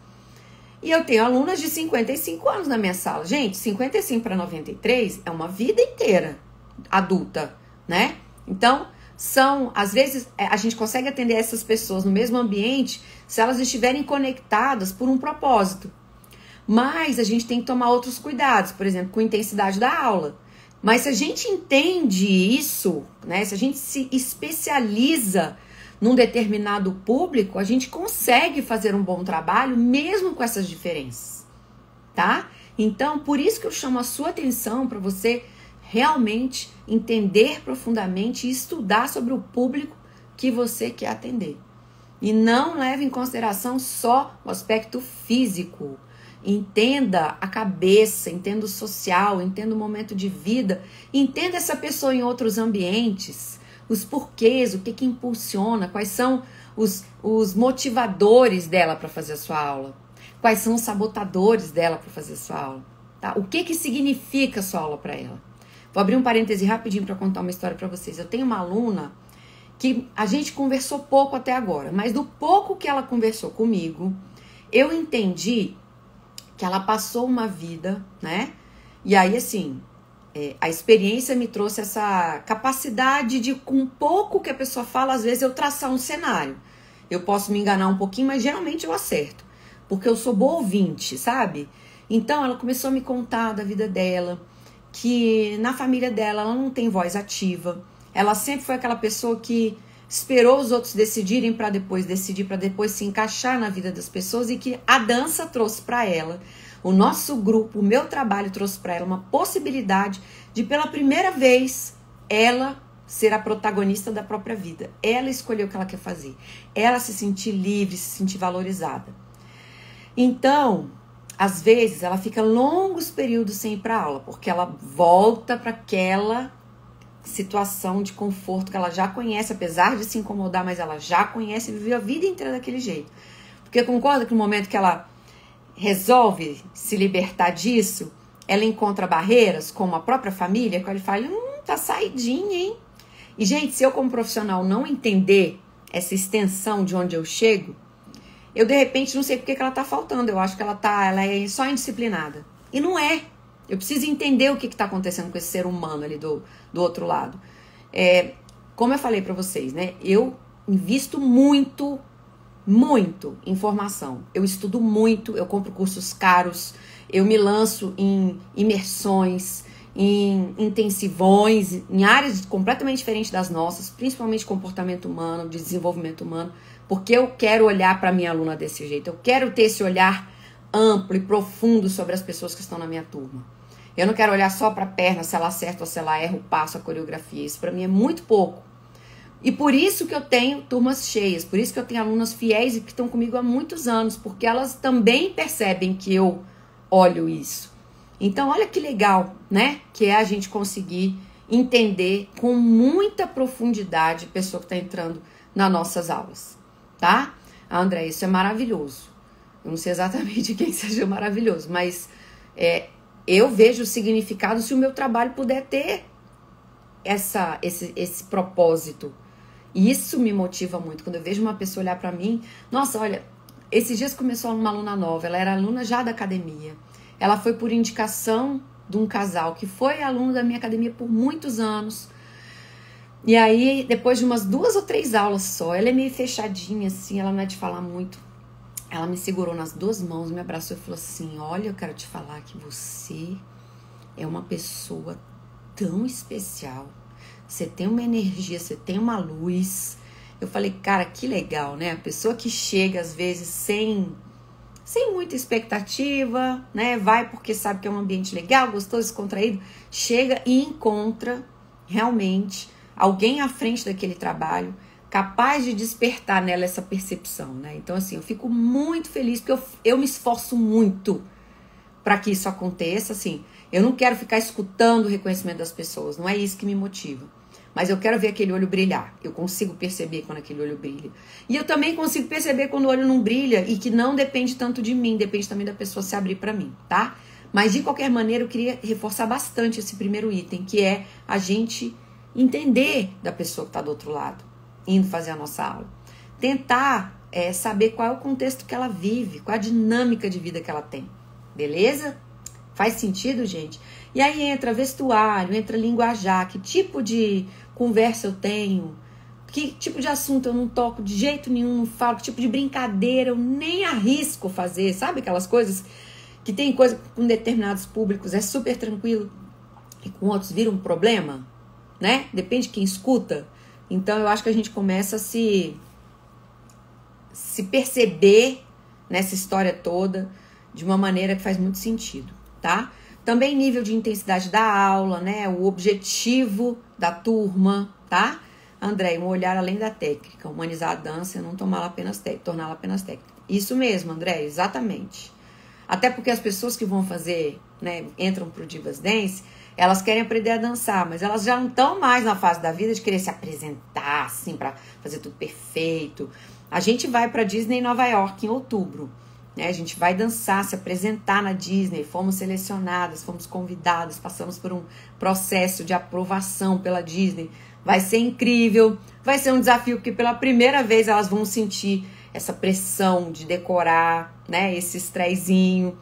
E eu tenho alunas de 55 anos na minha sala. Gente, 55 para 93 é uma vida inteira adulta, né? Então, às vezes, a gente consegue atender essas pessoas no mesmo ambiente se elas estiverem conectadas por um propósito. Mas a gente tem que tomar outros cuidados, por exemplo, com a intensidade da aula. Mas se a gente entende isso, né, se a gente se especializa num determinado público, a gente consegue fazer um bom trabalho mesmo com essas diferenças, tá? Então, por isso que eu chamo a sua atenção para você realmente entender profundamente e estudar sobre o público que você quer atender. E não leve em consideração só o aspecto físico. Entenda a cabeça, entenda o social, entenda o momento de vida, entenda essa pessoa em outros ambientes, os porquês, o que impulsiona, quais são os motivadores dela para fazer a sua aula, quais são os sabotadores dela para fazer a sua aula, tá? O que significa a sua aula para ela. Vou abrir um parêntese rapidinho para contar uma história para vocês. Eu tenho uma aluna que a gente conversou pouco até agora, mas do pouco que ela conversou comigo, eu entendi que ela passou uma vida, né? E aí, assim, a experiência me trouxe essa capacidade de, com pouco que a pessoa fala, às vezes eu traçar um cenário. Eu posso me enganar um pouquinho, mas geralmente eu acerto, porque eu sou boa ouvinte, sabe? Então, ela começou a me contar da vida dela, que na família dela ela não tem voz ativa. Ela sempre foi aquela pessoa que esperou os outros decidirem para depois decidir, para depois se encaixar na vida das pessoas, e que a dança trouxe para ela, o nosso grupo, o meu trabalho trouxe para ela uma possibilidade de, pela primeira vez, ela ser a protagonista da própria vida. Ela escolheu o que ela quer fazer. Ela se sentir livre, se sentir valorizada. Então, às vezes, ela fica longos períodos sem ir para aula, porque ela volta para aquela situação de conforto que ela já conhece, apesar de se incomodar, mas ela já conhece e viveu a vida inteira daquele jeito. Porque concorda que no momento que ela resolve se libertar disso, ela encontra barreiras, como a própria família, que ela fala, tá saidinha, hein? E, gente, se eu como profissional não entender essa extensão de onde eu chego, eu, de repente, não sei porque que ela tá faltando. Eu acho que ela é só indisciplinada. E não é. Eu preciso entender o que está acontecendo com esse ser humano ali do outro lado. Como eu falei para vocês, né? Eu invisto muito em formação. Eu estudo muito, eu compro cursos caros, eu me lanço em imersões, em intensivões, em áreas completamente diferentes das nossas, principalmente comportamento humano, de desenvolvimento humano, porque eu quero olhar para minha aluna desse jeito. Eu quero ter esse olhar amplo e profundo sobre as pessoas que estão na minha turma. Eu não quero olhar só para a perna, se ela acerta ou se ela erra o passo, a coreografia. Isso para mim é muito pouco. E por isso que eu tenho turmas cheias, por isso que eu tenho alunas fiéis e que estão comigo há muitos anos, porque elas também percebem que eu olho isso. Então, olha que legal, né? Que é a gente conseguir entender com muita profundidade a pessoa que está entrando nas nossas aulas, tá? André, isso é maravilhoso. Eu não sei exatamente quem seja maravilhoso, mas eu vejo o significado se o meu trabalho puder ter esse propósito. E isso me motiva muito. Quando eu vejo uma pessoa olhar para mim, nossa, olha, esses dias começou uma aluna nova, ela era aluna já da academia. Ela foi por indicação de um casal que foi aluno da minha academia por muitos anos. E aí, depois de umas 2 ou 3 aulas só, ela é meio fechadinha assim, ela não é de falar muito. Ela me segurou nas 2 mãos, me abraçou e falou assim: olha, eu quero te falar que você é uma pessoa tão especial. Você tem uma energia, você tem uma luz. Eu falei, cara, que legal, né? A pessoa que chega às vezes sem muita expectativa, né? Vai porque sabe que é um ambiente legal, gostoso, descontraído, chega e encontra realmente alguém à frente daquele trabalho capaz de despertar nela essa percepção, né? Então, assim, eu fico muito feliz porque eu me esforço muito para que isso aconteça, assim. Eu não quero ficar escutando o reconhecimento das pessoas, não é isso que me motiva. Mas eu quero ver aquele olho brilhar. Eu consigo perceber quando aquele olho brilha. E eu também consigo perceber quando o olho não brilha e que não depende tanto de mim, depende também da pessoa se abrir para mim, tá? Mas, de qualquer maneira, eu queria reforçar bastante esse primeiro item, que é a gente entender da pessoa que está do outro lado, indo fazer a nossa aula. Tentar saber qual é o contexto que ela vive, qual a dinâmica de vida que ela tem. Beleza? Faz sentido, gente? E aí entra vestuário, entra linguajar, que tipo de conversa eu tenho, que tipo de assunto eu não toco de jeito nenhum, não falo, que tipo de brincadeira eu nem arrisco fazer, sabe aquelas coisas que tem coisa com determinados públicos é super tranquilo e com outros vira um problema, né? Depende de quem escuta. Então eu acho que a gente começa a se perceber nessa história toda de uma maneira que faz muito sentido, tá? Também nível de intensidade da aula, né? O objetivo da turma, tá? André, um olhar além da técnica, humanizar a dança e não torná-la apenas técnica. Isso mesmo, André, exatamente. Até porque as pessoas que vão fazer, né, entram pro Divas Dance, elas querem aprender a dançar, mas elas já não estão mais na fase da vida de querer se apresentar, assim, pra fazer tudo perfeito. A gente vai pra Disney em Nova York em outubro. A gente vai dançar, se apresentar na Disney, fomos selecionadas, fomos convidadas, passamos por um processo de aprovação pela Disney. Vai ser incrível, vai ser um desafio, porque pela primeira vez elas vão sentir essa pressão de decorar, né, esse estressinho.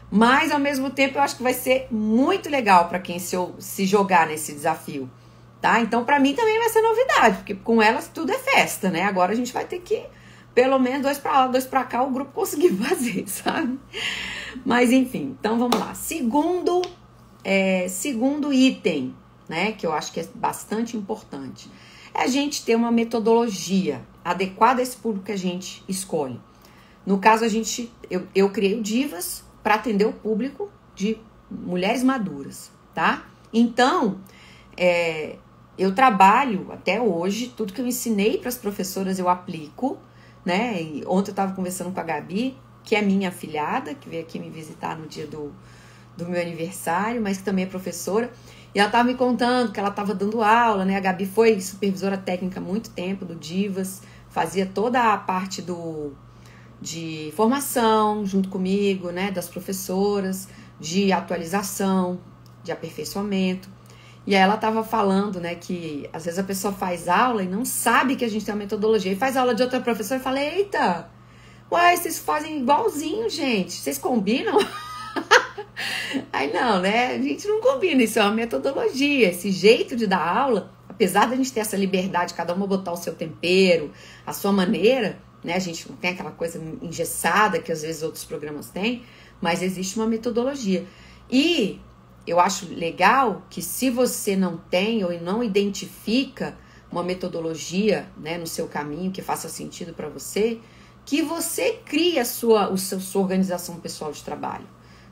Mas, ao mesmo tempo, eu acho que vai ser muito legal para quem se jogar nesse desafio, tá? Então, para mim também vai ser novidade, porque com elas tudo é festa, né? Agora a gente vai ter que... pelo menos 2 para lá, 2 para cá, o grupo conseguir fazer, sabe? Mas, enfim, então vamos lá. Segundo item, né, que eu acho que é bastante importante, é a gente ter uma metodologia adequada a esse público que a gente escolhe. No caso, eu criei o Divas para atender o público de mulheres maduras, tá? Então, eu trabalho até hoje, tudo que eu ensinei para as professoras eu aplico, né? E ontem eu estava conversando com a Gabi, que é minha afilhada, que veio aqui me visitar no dia do meu aniversário, mas que também é professora, e ela estava me contando que ela estava dando aula, né? A Gabi foi supervisora técnica há muito tempo do Divas, fazia toda a parte de formação junto comigo, né? Das professoras, de atualização, de aperfeiçoamento. E aí ela estava falando, né, que às vezes a pessoa faz aula e não sabe que a gente tem uma metodologia. E faz aula de outra professora e fala, eita, uai, vocês fazem igualzinho, gente. Vocês combinam? Aí não, né? A gente não combina, isso é uma metodologia. Esse jeito de dar aula, apesar da gente ter essa liberdade, cada uma botar o seu tempero, a sua maneira, né? A gente não tem aquela coisa engessada que às vezes outros programas têm, mas existe uma metodologia. E eu acho legal que se você não tem ou não identifica uma metodologia, né, no seu caminho que faça sentido para você, que você crie a sua organização pessoal de trabalho,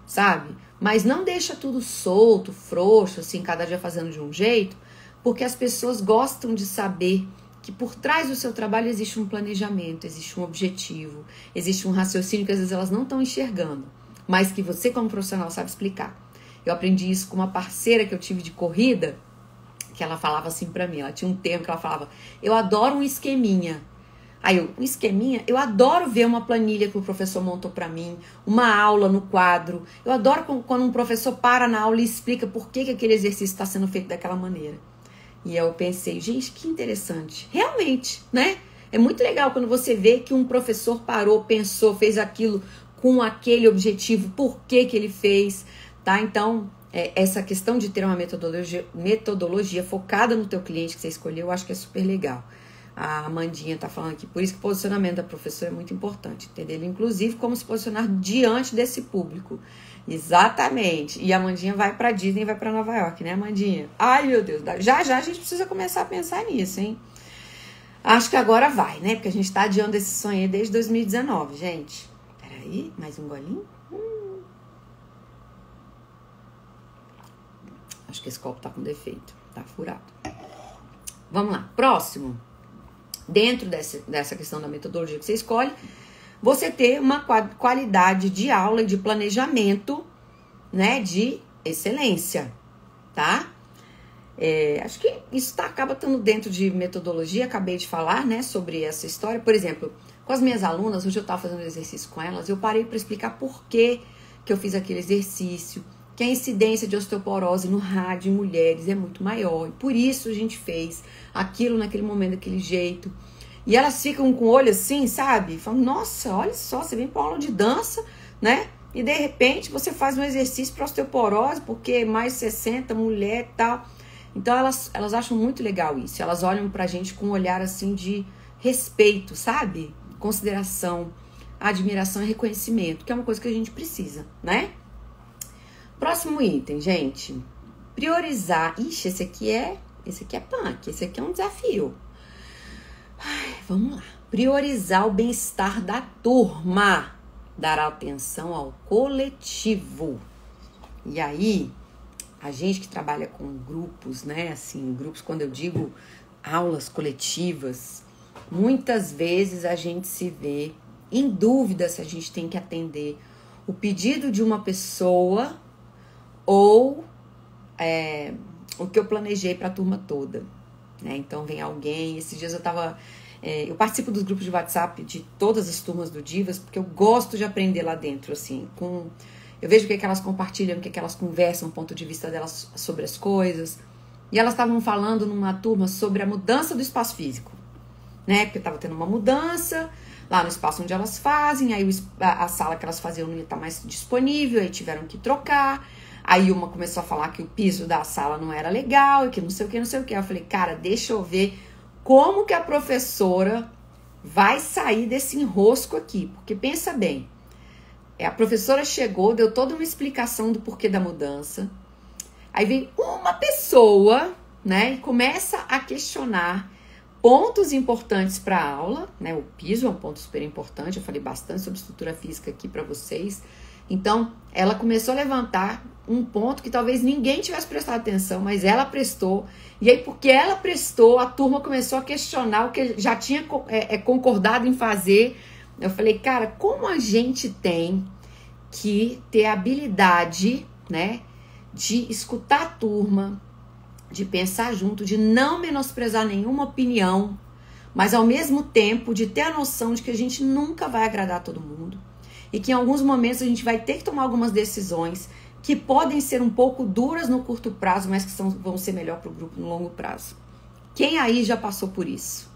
sabe? Mas não deixa tudo solto, frouxo, assim, cada dia fazendo de um jeito, porque as pessoas gostam de saber que por trás do seu trabalho existe um planejamento, existe um objetivo, existe um raciocínio que às vezes elas não estão enxergando, mas que você como profissional sabe explicar. Eu aprendi isso com uma parceira que eu tive de corrida, que ela falava assim pra mim, ela tinha um termo que ela falava, eu adoro um esqueminha. Aí um esqueminha, eu adoro ver uma planilha que o professor montou pra mim, uma aula no quadro. Eu adoro quando um professor para na aula e explica por que aquele exercício está sendo feito daquela maneira. E eu pensei, gente, que interessante. Realmente, né? É muito legal quando você vê que um professor parou, pensou, fez aquilo com aquele objetivo, por que ele fez, tá? Então, essa questão de ter uma metodologia focada no teu cliente que você escolheu, eu acho que é super legal. A Amandinha tá falando aqui, por isso que o posicionamento da professora é muito importante, entendeu? Inclusive, como se posicionar diante desse público. Exatamente. E a Amandinha vai pra Disney, vai pra Nova York, né, Amandinha? Ai, meu Deus, já a gente precisa começar a pensar nisso, hein? Acho que agora vai, né? Porque a gente tá adiando esse sonho aí desde 2019, gente. Peraí, mais um golinho? Acho que esse copo tá com defeito, tá furado. Vamos lá, próximo. Dentro dessa questão da metodologia que você escolhe, você ter uma qualidade de aula e de planejamento, né, de excelência, tá? Acho que isso acaba estando dentro de metodologia, acabei de falar, né, sobre essa história. Por exemplo, com as minhas alunas, hoje eu estava fazendo um exercício com elas, eu parei para explicar por que eu fiz aquele exercício, que a incidência de osteoporose no rádio em mulheres é muito maior. E por isso a gente fez aquilo naquele momento, daquele jeito. E elas ficam com o olho assim, sabe? Falam, nossa, olha só, você vem para aula de dança, né? E de repente você faz um exercício para osteoporose, porque mais 60, mulher e tal. Então elas acham muito legal isso. Elas olham pra gente com um olhar assim de respeito, sabe? Consideração, admiração e reconhecimento, que é uma coisa que a gente precisa, né? Próximo item, gente. Priorizar. Ixi, esse aqui é punk, esse aqui é um desafio. Ai, vamos lá. Priorizar o bem-estar da turma. Dar atenção ao coletivo. E aí, a gente que trabalha com grupos, né? Assim, grupos, quando eu digo aulas coletivas, muitas vezes a gente se vê em dúvida se a gente tem que atender o pedido de uma pessoa ou o que eu planejei para a turma toda, né? Então vem alguém, esses dias eu participo dos grupos de WhatsApp de todas as turmas do Divas, porque eu gosto de aprender lá dentro, assim, eu vejo o que elas compartilham, o que elas conversam, o ponto de vista delas sobre as coisas, e elas estavam falando numa turma sobre a mudança do espaço físico, né? Porque estava tendo uma mudança lá no espaço onde elas fazem, aí a sala que elas faziam não ia estar mais disponível, aí tiveram que trocar. Aí uma começou a falar que o piso da sala não era legal, e que não sei o que, não sei o que. Eu falei, cara, deixa eu ver como que a professora vai sair desse enrosco aqui. Porque pensa bem, a professora chegou, deu toda uma explicação do porquê da mudança. Aí vem uma pessoa, né, e começa a questionar pontos importantes para a aula, né? O piso é um ponto super importante, eu falei bastante sobre estrutura física aqui para vocês. Então, ela começou a levantar um ponto que talvez ninguém tivesse prestado atenção, mas ela prestou. E aí, porque ela prestou, a turma começou a questionar o que já tinha concordado em fazer. Eu falei, cara, como a gente tem que ter a habilidade, né, de escutar a turma, de pensar junto, de não menosprezar nenhuma opinião, mas ao mesmo tempo de ter a noção de que a gente nunca vai agradar todo mundo. E que em alguns momentos a gente vai ter que tomar algumas decisões que podem ser um pouco duras no curto prazo, mas que vão ser melhor para o grupo no longo prazo. Quem aí já passou por isso?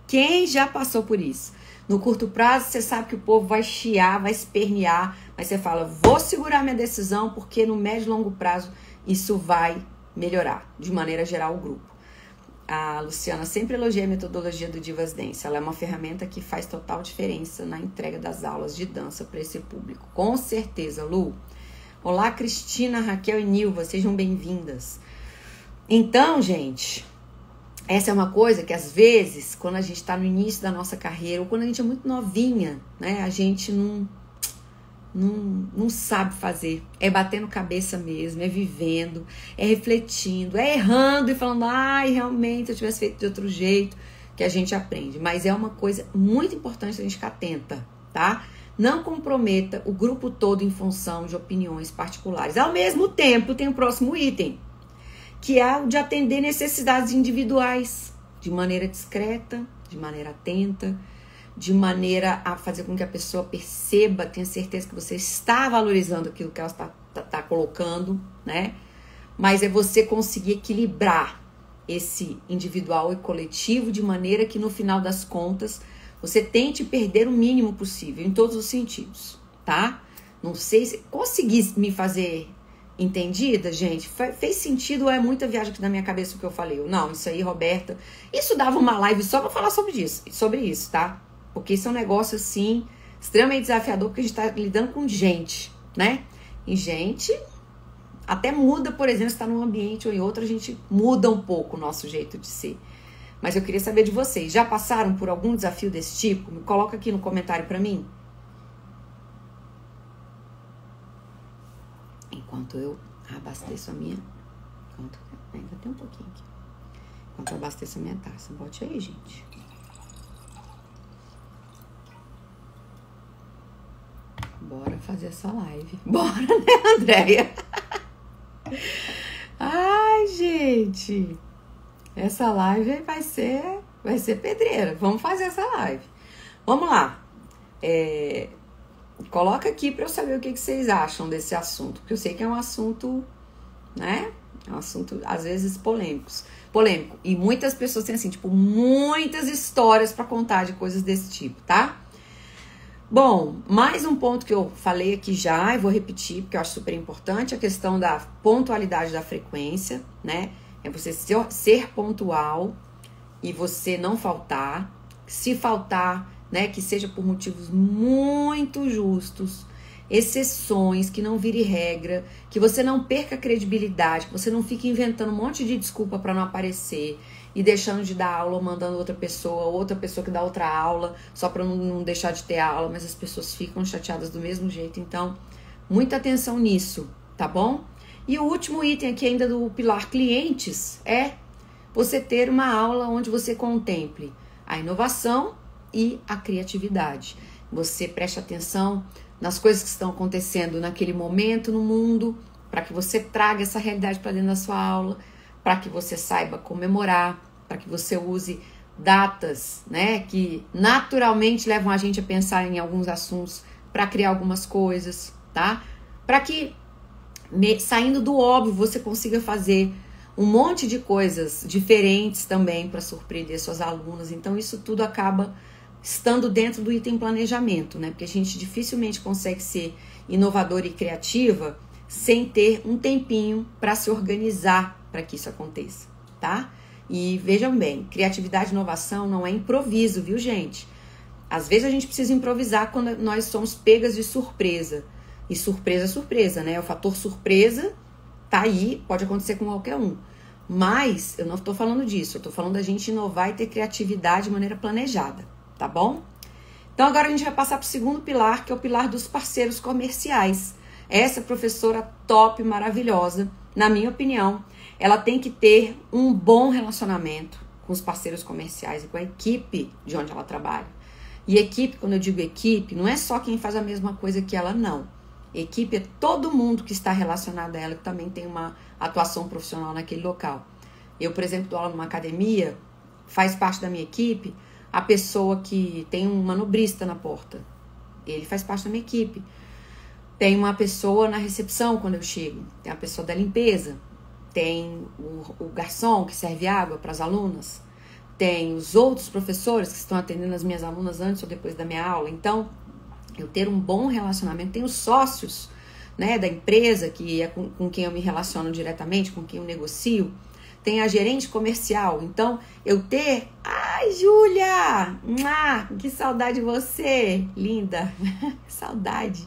Quem já passou por isso? No curto prazo, você sabe que o povo vai chiar, vai espernear, mas você fala, vou segurar minha decisão, porque no médio e longo prazo isso vai melhorar, de maneira geral, o grupo. A Luciana sempre elogia a metodologia do Divas Dance. Ela é uma ferramenta que faz total diferença na entrega das aulas de dança para esse público. Com certeza, Lu. Olá, Cristina, Raquel e Nilva, sejam bem-vindas. Então, gente, essa é uma coisa que às vezes, quando a gente está no início da nossa carreira, ou quando a gente é muito novinha, né, a gente não sabe fazer. É batendo cabeça mesmo, é vivendo, é refletindo, é errando e falando, ai, realmente, se eu tivesse feito de outro jeito, que a gente aprende. Mas é uma coisa muito importante a gente ficar atenta, tá? não comprometa o grupo todo em função de opiniões particulares. Ao mesmo tempo, tem o próximo item, que é o de atender necessidades individuais, de maneira discreta, de maneira atenta, de maneira a fazer com que a pessoa perceba, tenha certeza que você está valorizando aquilo que ela está colocando, né? Mas é você conseguir equilibrar esse individual e coletivo de maneira que no final das contas você tente perder o mínimo possível em todos os sentidos, tá? Não sei se consegui me fazer entendida, gente. Fez sentido ou é muita viagem aqui na minha cabeça o que eu falei? Não, isso aí, Roberta, isso dava uma live só pra falar sobre isso, tá? Porque isso é um negócio, assim, extremamente desafiador, porque a gente tá lidando com gente, né? E gente até muda, por exemplo, se tá num ambiente ou em outro, a gente muda um pouco o nosso jeito de ser. Mas eu queria saber de vocês, já passaram por algum desafio desse tipo? Me coloca aqui no comentário pra mim. Enquanto eu abasteço a minha... Ainda tem um pouquinho aqui. Enquanto eu abasteço a minha taça. Bote aí, gente. Bora fazer essa live. Bora, né, Andréia? Ai, gente. Essa live vai ser pedreira. Vamos fazer essa live. Vamos lá. Coloca aqui para eu saber o que vocês acham desse assunto. Porque eu sei que é um assunto, né? É um assunto, às vezes, polêmico. E muitas pessoas têm, assim, tipo, muitas histórias para contar de coisas desse tipo, tá? Bom, mais um ponto que eu falei aqui já, e vou repetir, porque eu acho super importante, a questão da pontualidade da frequência, né? É você ser pontual e você não faltar. Se faltar, né, que seja por motivos muito justos, exceções, que não vire regra, que você não perca a credibilidade, que você não fique inventando um monte de desculpa para não aparecer e deixando de dar aula, mandando outra pessoa que dá outra aula, só para não deixar de ter aula, mas as pessoas ficam chateadas do mesmo jeito. Então, muita atenção nisso, tá bom? E o último item aqui ainda do pilar clientes é você ter uma aula onde você contemple a inovação e a criatividade. Você preste atenção nas coisas que estão acontecendo naquele momento no mundo, para que você traga essa realidade para dentro da sua aula, para que você saiba comemorar, para que você use datas, né, que naturalmente levam a gente a pensar em alguns assuntos para criar algumas coisas, tá? Para que, saindo do óbvio, você consiga fazer um monte de coisas diferentes também para surpreender suas alunas. Então, isso tudo acaba estando dentro do item planejamento, né? Porque a gente dificilmente consegue ser inovadora e criativa sem ter um tempinho para se organizar para que isso aconteça, tá? E vejam bem, criatividade e inovação não é improviso, viu, gente? Às vezes a gente precisa improvisar quando nós somos pegas de surpresa. E surpresa é surpresa, né? O fator surpresa tá aí, pode acontecer com qualquer um. Mas eu não estou falando disso, eu estou falando da gente inovar e ter criatividade de maneira planejada, tá bom? Então agora a gente vai passar para o segundo pilar, que é o pilar dos parceiros comerciais. Essa professora top, maravilhosa, na minha opinião, ela tem que ter um bom relacionamento com os parceiros comerciais e com a equipe de onde ela trabalha. E equipe, quando eu digo equipe, não é só quem faz a mesma coisa que ela, não. Equipe é todo mundo que está relacionado a ela, que também tem uma atuação profissional naquele local. Eu, por exemplo, dou aula numa academia, faz parte da minha equipe a pessoa que tem um manobrista na porta. Ele faz parte da minha equipe. Tem uma pessoa na recepção quando eu chego, tem a pessoa da limpeza, tem o garçom que serve água para as alunas, tem os outros professores que estão atendendo as minhas alunas antes ou depois da minha aula. Então, eu ter um bom relacionamento, tem os sócios, né, da empresa, que é com quem eu me relaciono diretamente, com quem eu negocio, tem a gerente comercial. Então, eu ter... Ai, Júlia! Que saudade de você! Linda! Saudade!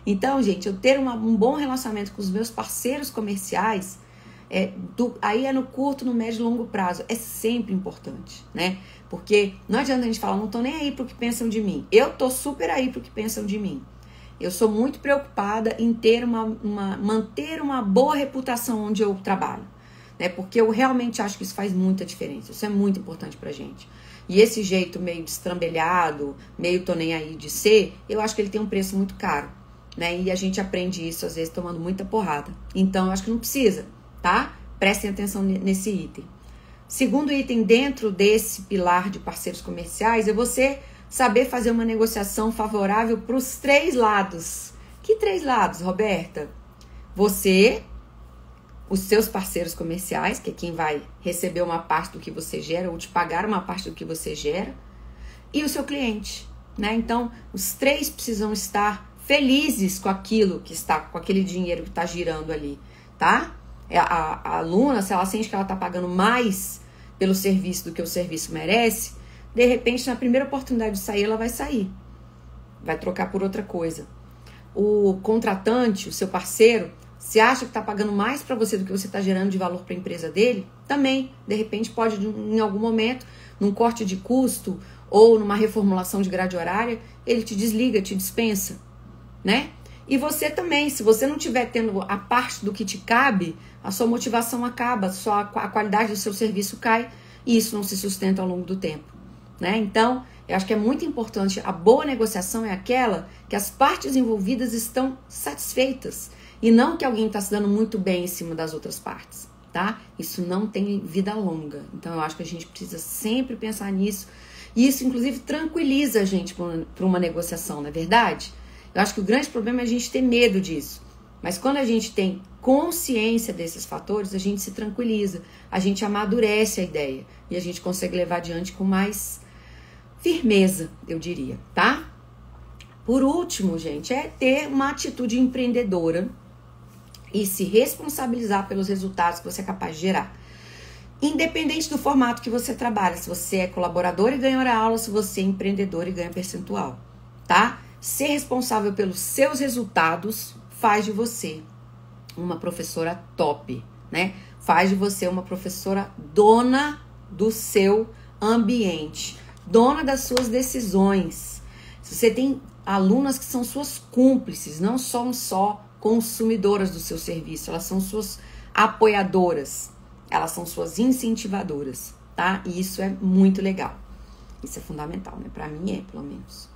Então, gente, eu ter um bom relacionamento com os meus parceiros comerciais, aí é no curto, no médio e longo prazo, é sempre importante, né? Porque não adianta a gente falar, não tô nem aí pro que pensam de mim. Eu tô super aí pro que pensam de mim. Eu sou muito preocupada em ter manter uma boa reputação onde eu trabalho, né? Porque eu realmente acho que isso faz muita diferença. Isso é muito importante pra gente. E esse jeito meio destrambelhado, meio tô nem aí de ser, eu acho que ele tem um preço muito caro, né? E a gente aprende isso, às vezes, tomando muita porrada. Então, eu acho que não precisa, tá? Prestem atenção nesse item. Segundo item dentro desse pilar de parceiros comerciais é você saber fazer uma negociação favorável para os 3 lados. Que 3 lados, Roberta? Você, os seus parceiros comerciais, que é quem vai receber uma parte do que você gera ou te pagar uma parte do que você gera, e o seu cliente, né? Então, os 3 precisam estar felizes com aquilo que está, com aquele dinheiro que está girando ali, tá? A aluna, se ela sente que ela está pagando mais pelo serviço do que o serviço merece, de repente, na primeira oportunidade de sair, ela vai sair. Vai trocar por outra coisa. O contratante, o seu parceiro, se acha que está pagando mais para você do que você está gerando de valor para a empresa dele, também, de repente, pode, em algum momento, num corte de custo ou numa reformulação de grade horária, ele te desliga, te dispensa, né? E você também, se você não estiver tendo a parte do que te cabe, a sua motivação acaba, a qualidade do seu serviço cai e isso não se sustenta ao longo do tempo, né? Então, eu acho que é muito importante, a boa negociação é aquela que as partes envolvidas estão satisfeitas e não que alguém está se dando muito bem em cima das outras partes, tá? Isso não tem vida longa, então eu acho que a gente precisa sempre pensar nisso e isso, inclusive, tranquiliza a gente para uma negociação, não é verdade? Eu acho que o grande problema é a gente ter medo disso. Mas quando a gente tem consciência desses fatores, a gente se tranquiliza, a gente amadurece a ideia e a gente consegue levar adiante com mais firmeza, eu diria, tá? Por último, gente, é ter uma atitude empreendedora e se responsabilizar pelos resultados que você é capaz de gerar. Independente do formato que você trabalha, se você é colaborador e ganha hora aula, se você é empreendedor e ganha percentual, tá? Ser responsável pelos seus resultados faz de você uma professora top, né? Faz de você uma professora dona do seu ambiente, dona das suas decisões. Se você tem alunas que são suas cúmplices, não são só consumidoras do seu serviço, elas são suas apoiadoras, elas são suas incentivadoras, tá? E isso é muito legal. Isso é fundamental, né? Pra mim pelo menos.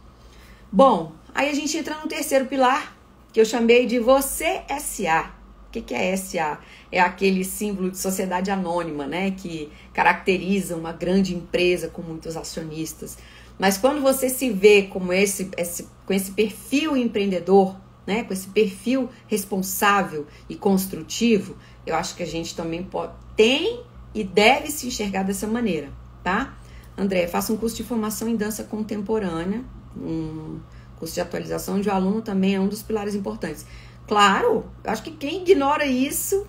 Bom, aí a gente entra no terceiro pilar, que eu chamei de Você S.A. O que é S.A? É aquele símbolo de sociedade anônima, né? Que caracteriza uma grande empresa com muitos acionistas. Mas quando você se vê como com esse perfil empreendedor, né? Com esse perfil responsável e construtivo, eu acho que a gente também tem e deve se enxergar dessa maneira, tá? André, faça um curso de formação em dança contemporânea, um curso de atualização onde o aluno também é um dos pilares importantes. Claro, eu acho que quem ignora isso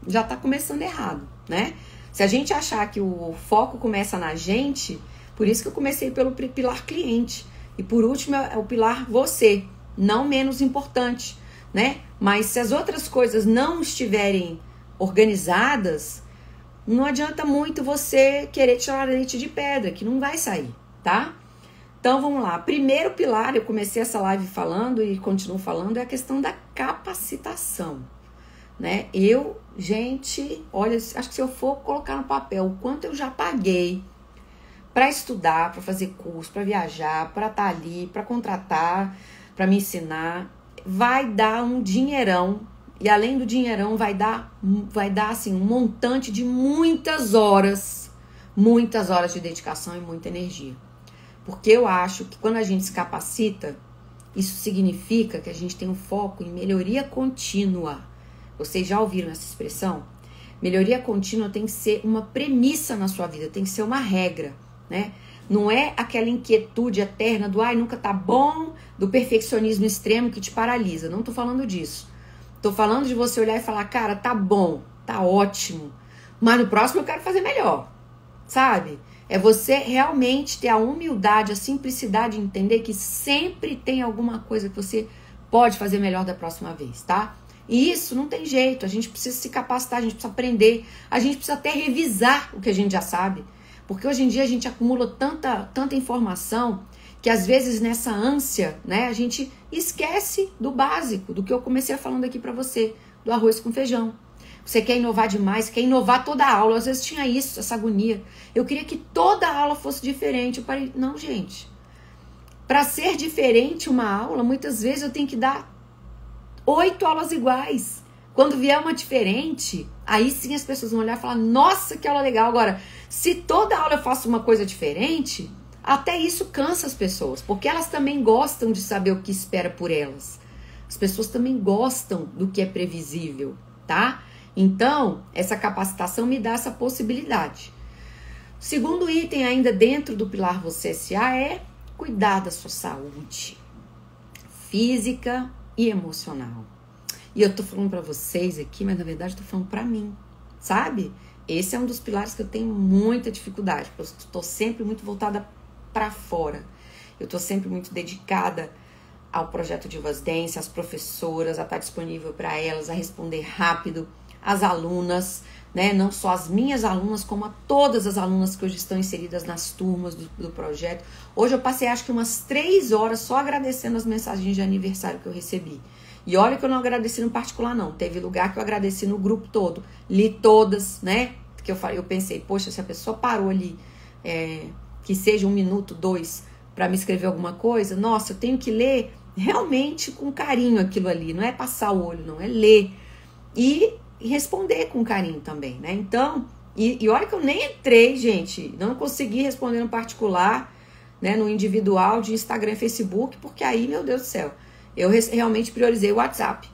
já está começando errado, né? Se a gente achar que o foco começa na gente, por isso que eu comecei pelo pilar cliente. E por último é o pilar você, não menos importante, né? Mas se as outras coisas não estiverem organizadas, não adianta muito você querer tirar leite de pedra, que não vai sair, tá? Então, vamos lá. Primeiro pilar, eu comecei essa live falando e continuo falando, é a questão da capacitação, né? Gente, olha, acho que se eu for colocar no papel o quanto eu já paguei para estudar, para fazer curso, para viajar, para estar ali, para contratar, para me ensinar, vai dar um dinheirão. E além do dinheirão, vai dar assim, um montante de muitas horas de dedicação e muita energia. Porque eu acho que quando a gente se capacita, isso significa que a gente tem um foco em melhoria contínua. Vocês já ouviram essa expressão? Melhoria contínua tem que ser uma premissa na sua vida, tem que ser uma regra, né? Não é aquela inquietude eterna do nunca tá bom, do perfeccionismo extremo que te paralisa. Não tô falando disso. Tô falando de você olhar e falar, cara, tá bom, tá ótimo, mas no próximo eu quero fazer melhor, sabe? É você realmente ter a humildade, a simplicidade de entender que sempre tem alguma coisa que você pode fazer melhor da próxima vez, tá? E isso não tem jeito, a gente precisa se capacitar, a gente precisa aprender, a gente precisa até revisar o que a gente já sabe, porque hoje em dia a gente acumula tanta informação que às vezes nessa ânsia, né, a gente esquece do básico, do que eu comecei falando aqui pra você, do arroz com feijão. Você quer inovar demais, quer inovar toda a aula. Às vezes tinha isso, essa agonia. Eu queria que toda a aula fosse diferente. Eu parei, não, gente. Para ser diferente uma aula, muitas vezes eu tenho que dar 8 aulas iguais. Quando vier uma diferente, aí sim as pessoas vão olhar e falar, nossa, que aula legal. Agora, se toda aula eu faço uma coisa diferente, até isso cansa as pessoas, porque elas também gostam de saber o que espera por elas. As pessoas também gostam do que é previsível, tá? Então, essa capacitação me dá essa possibilidade. O segundo item ainda dentro do pilar Você SA é cuidar da sua saúde física e emocional. E eu tô falando pra vocês aqui, mas na verdade eu tô falando pra mim, sabe? Esse é um dos pilares que eu tenho muita dificuldade, porque eu tô sempre muito voltada pra fora. Eu tô sempre muito dedicada ao projeto Divas Dance, às professoras, a estar disponível para elas, a responder rápido, às alunas, né? Não só as minhas alunas, como a todas as alunas que hoje estão inseridas nas turmas do projeto. Hoje eu passei acho que umas 3 horas só agradecendo as mensagens de aniversário que eu recebi. E olha que eu não agradeci no particular não, teve lugar que eu agradeci no grupo todo, li todas, né? Porque eu pensei, poxa, se a pessoa parou ali, que seja 1 minuto, 2, para me escrever alguma coisa, nossa, eu tenho que ler realmente com carinho aquilo ali, não é passar o olho, não, é ler e responder com carinho também, né? Então, e olha que eu nem entrei, gente, não consegui responder no particular, né, no individual de Instagram e Facebook, porque aí, meu Deus do céu, eu realmente priorizei o WhatsApp.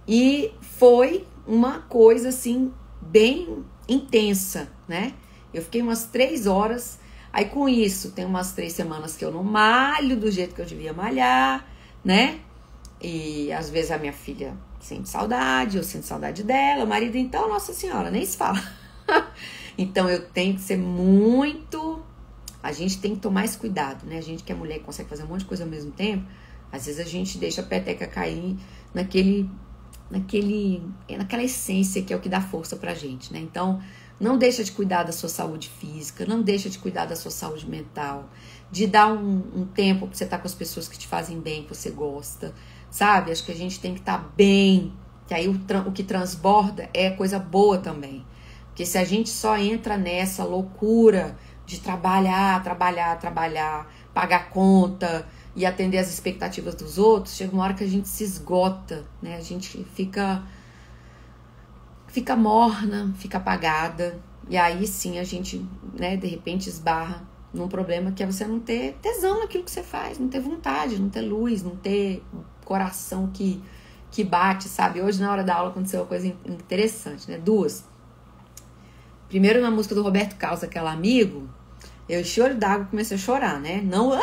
E foi uma coisa, assim, bem intensa, né? Eu fiquei umas 3 horas, aí com isso, tem umas 3 semanas que eu não malho do jeito que eu devia malhar, né? E às vezes a minha filha sente saudade, eu sinto saudade dela, o marido, então, nossa senhora, nem se fala. Então eu tenho que ser muito... A gente tem que tomar esse cuidado, né? A gente que é mulher e consegue fazer um monte de coisa ao mesmo tempo, às vezes a gente deixa a peteca cair naquela essência que é o que dá força pra gente, né? Então, não deixa de cuidar da sua saúde física, não deixa de cuidar da sua saúde mental, de dar um tempo pra você estar com as pessoas que te fazem bem, que você gosta, sabe? Acho que a gente tem que estar bem, que aí o que transborda é coisa boa também. Porque se a gente só entra nessa loucura de trabalhar, pagar conta e atender as expectativas dos outros, chega uma hora que a gente se esgota, né? A gente fica morna, fica apagada, e aí sim a gente, né, de repente esbarra num problema que é você não ter tesão naquilo que você faz, não ter vontade, não ter luz, não ter coração que bate, sabe? Hoje na hora da aula aconteceu uma coisa interessante, né? 2. Primeiro na música do Roberto Carlos, aquela Amigo, eu choro d'água, comecei a chorar, né? Não,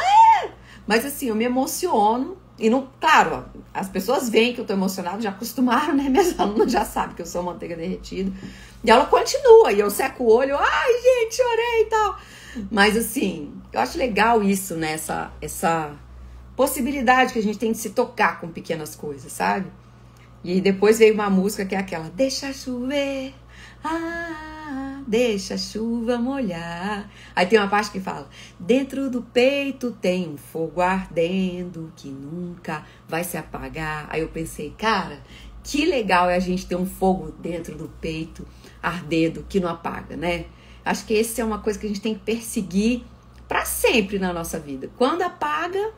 mas assim, eu me emociono e não, claro, as pessoas veem que eu tô emocionada, já acostumaram, né? Minhas alunas já sabem que eu sou manteiga derretida. E ela continua, e eu seco o olho, ai, gente, chorei e tal. Mas assim, eu acho legal isso, né? Essa possibilidade que a gente tem de se tocar com pequenas coisas, sabe? E depois veio uma música que é aquela, deixa chover, deixa a chuva molhar. Aí tem uma parte que fala, dentro do peito tem um fogo ardendo que nunca vai se apagar. Aí eu pensei, cara, que legal é a gente ter um fogo dentro do peito ardendo que não apaga, né? Acho que essa é uma coisa que a gente tem que perseguir para sempre na nossa vida. Quando apaga,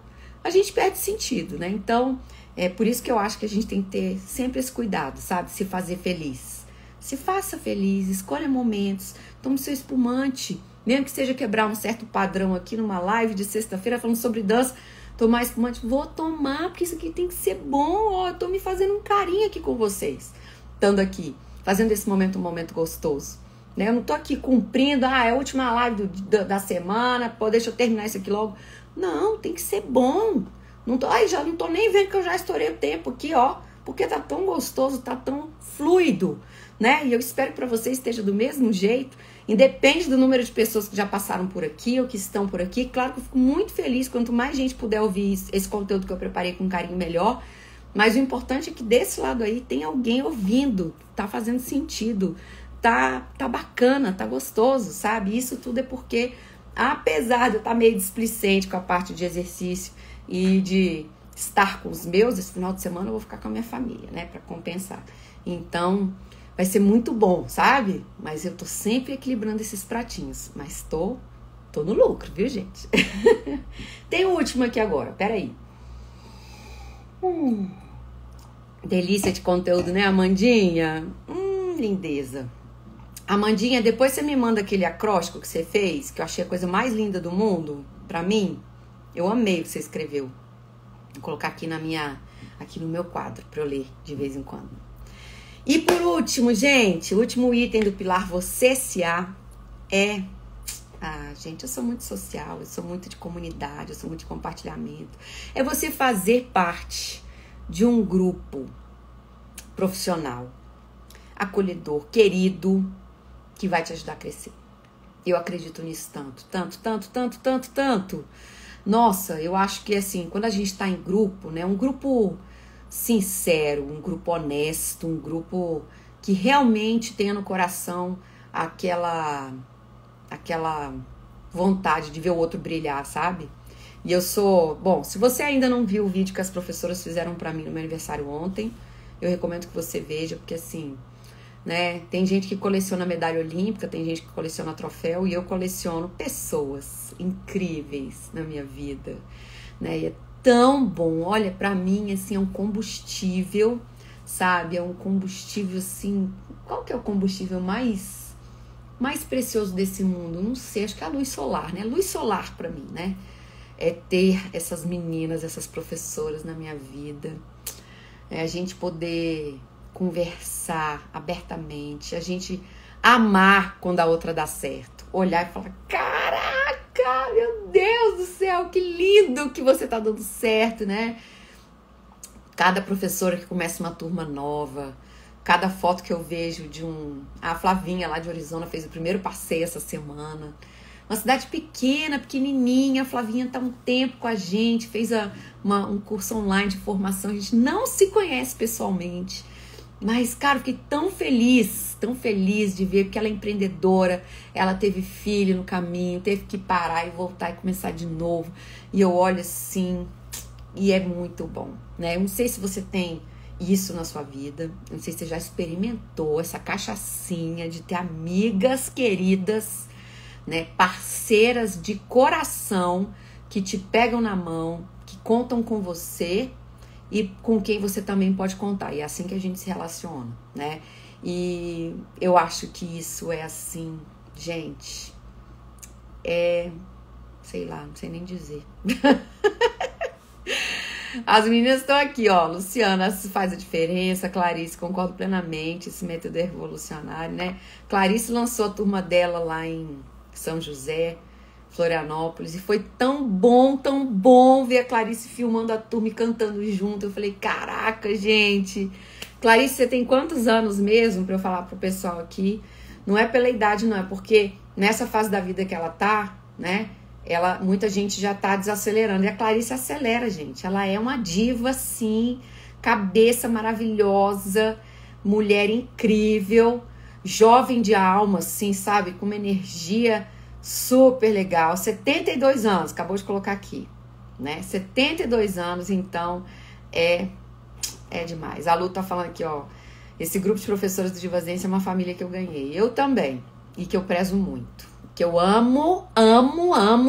a gente perde sentido, né? Então, é por isso que eu acho que a gente tem que ter sempre esse cuidado, sabe? Se fazer feliz. Se faça feliz, escolha momentos, tome seu espumante, mesmo que seja quebrar um certo padrão aqui numa live de sexta-feira falando sobre dança, tomar espumante, vou tomar, porque isso aqui tem que ser bom, ó, eu tô me fazendo um carinho aqui com vocês, estando aqui, fazendo esse momento um momento gostoso, né? Eu não tô aqui cumprindo, é a última live da semana, pô, deixa eu terminar isso aqui logo. Não, tem que ser bom. Já não tô nem vendo que eu já estourei o tempo aqui, ó, porque tá tão gostoso, tá tão fluido, né? E eu espero que para você esteja do mesmo jeito, independe do número de pessoas que já passaram por aqui ou que estão por aqui. Claro que eu fico muito feliz quanto mais gente puder ouvir esse conteúdo que eu preparei com carinho, melhor. Mas o importante é que desse lado aí tem alguém ouvindo, tá fazendo sentido, tá bacana, tá gostoso, sabe? Isso tudo é porque, apesar de eu estar meio displicente com a parte de exercício e de estar com os meus, esse final de semana eu vou ficar com a minha família, né? Para compensar. Então, vai ser muito bom, sabe? Mas eu tô sempre equilibrando esses pratinhos. Mas tô no lucro, viu, gente? Tem o último aqui agora, peraí. Delícia de conteúdo, né, Amandinha? Lindeza. Amandinha, depois você me manda aquele acróstico que você fez, que eu achei a coisa mais linda do mundo, pra mim. Eu amei o que você escreveu. Vou colocar aqui aqui no meu quadro, pra eu ler de vez em quando. E por último, gente, o último item do pilar Você Se Há é... gente, eu sou muito social, eu sou muito de comunidade, eu sou muito de compartilhamento. É você fazer parte de um grupo profissional, acolhedor, querido, que vai te ajudar a crescer. Eu acredito nisso tanto. Nossa, eu acho que assim, quando a gente tá em grupo, né, um grupo sincero, um grupo honesto, um grupo que realmente tenha no coração aquela vontade de ver o outro brilhar, sabe? E eu sou... Bom, se você ainda não viu o vídeo que as professoras fizeram pra mim no meu aniversário ontem, eu recomendo que você veja, porque assim, né? Tem gente que coleciona medalha olímpica, tem gente que coleciona troféu, e eu coleciono pessoas incríveis na minha vida, né? E é tão bom, olha, pra mim, assim, é um combustível, sabe? É um combustível, assim... Qual que é o combustível mais precioso desse mundo? Não sei, acho que é a luz solar, né? Luz solar pra mim, né? É ter essas meninas, essas professoras na minha vida. É a gente poder conversar abertamente, a gente amar quando a outra dá certo. Olhar e falar, caraca, meu Deus do céu, que lindo que você tá dando certo, né? Cada professora que começa uma turma nova, cada foto que eu vejo de a Flavinha lá de Arizona fez o primeiro passeio essa semana. Uma cidade pequena, pequenininha, a Flavinha tá um tempo com a gente, fez um curso online de formação, a gente não se conhece pessoalmente. Mas, cara, fiquei tão feliz de ver, porque ela é empreendedora, ela teve filho no caminho, teve que parar e voltar e começar de novo. E eu olho assim, e é muito bom, né? Eu não sei se você tem isso na sua vida, não sei se você já experimentou essa cachaçinha de ter amigas queridas, né? Parceiras de coração que te pegam na mão, que contam com você e com quem você também pode contar. E é assim que a gente se relaciona, né? E eu acho que isso é assim, gente, sei lá, não sei nem dizer. As meninas estão aqui, ó, Luciana, faz a diferença, Clarice, concordo plenamente, esse método é revolucionário, né? Clarice lançou a turma dela lá em São José, Florianópolis, e foi tão bom ver a Clarice filmando a turma e cantando junto. Eu falei, caraca, gente. Clarice, você tem quantos anos mesmo, pra eu falar pro pessoal aqui? Não é pela idade, não, é porque nessa fase da vida que ela tá, né, muita gente já tá desacelerando, e a Clarice acelera, gente. Ela é uma diva, sim, cabeça maravilhosa, mulher incrível, jovem de alma, assim, sabe, com uma energia super legal, 72 anos, acabou de colocar aqui, né? 72 anos, então é demais. A Lu tá falando aqui, ó, esse grupo de professores do Divazência é uma família que eu ganhei. Eu também, e que eu prezo muito, que eu amo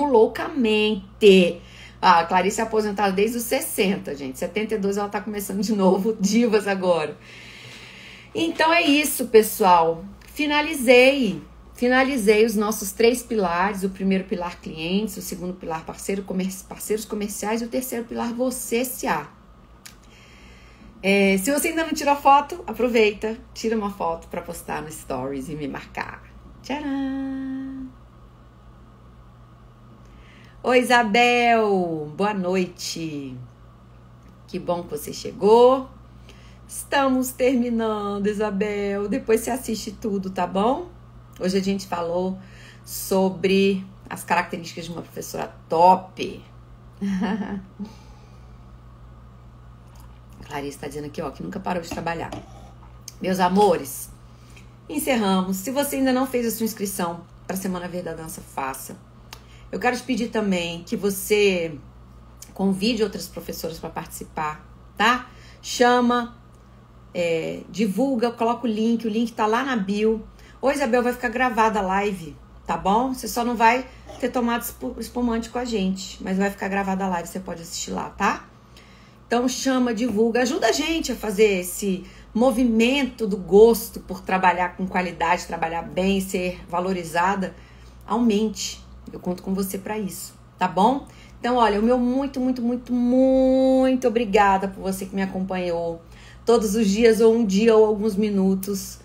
loucamente. A Clarice é aposentada desde os 60, gente. 72 ela tá começando de novo, Divas agora. Então é isso, pessoal. Finalizei os nossos 3 pilares. O primeiro pilar, clientes. O segundo pilar, parceiros comerciais. E o terceiro pilar, Você Se Há. Se você ainda não tirou foto, aproveita. Tira uma foto para postar no Stories e me marcar. Tcharam! Oi, Isabel! Boa noite! Que bom que você chegou. Estamos terminando, Isabel. Depois você assiste tudo, tá bom? Hoje a gente falou sobre as características de uma professora top. Clarice está dizendo aqui, ó, que nunca parou de trabalhar. Meus amores, encerramos. Se você ainda não fez a sua inscrição para a Semana Verde da Dança, faça. Eu quero te pedir também que você convide outras professoras para participar, tá? Chama divulga, coloca o link tá lá na bio. Ô, Isabel, vai ficar gravada a live, tá bom? Você só não vai ter tomado espumante com a gente, mas vai ficar gravada a live, você pode assistir lá, tá? Então chama, divulga, ajuda a gente a fazer esse movimento do gosto por trabalhar com qualidade, trabalhar bem, ser valorizada, aumente. Eu conto com você para isso, tá bom? Então, olha, o meu muito obrigada por você que me acompanhou todos os dias, ou um dia, ou alguns minutos.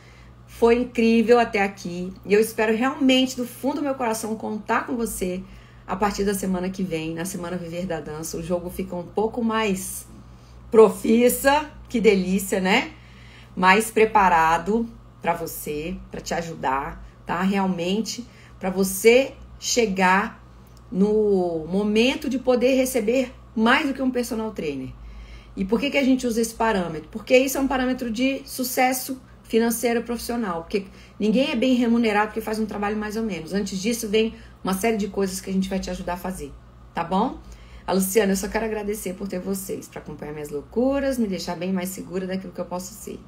Foi incrível até aqui. E eu espero realmente, do fundo do meu coração, contar com você a partir da semana que vem, na Semana Viver da Dança. O jogo fica um pouco mais profissa, que delícia, né? Mais preparado para você, para te ajudar, tá? Realmente, para você chegar no momento de poder receber mais do que um personal trainer. E por que a gente usa esse parâmetro? Porque isso é um parâmetro de sucesso financeiro e profissional. Porque ninguém é bem remunerado porque faz um trabalho mais ou menos. Antes disso, vem uma série de coisas que a gente vai te ajudar a fazer. Tá bom? A Luciana, eu só quero agradecer por ter vocês, para acompanhar minhas loucuras, me deixar bem mais segura daquilo que eu posso ser.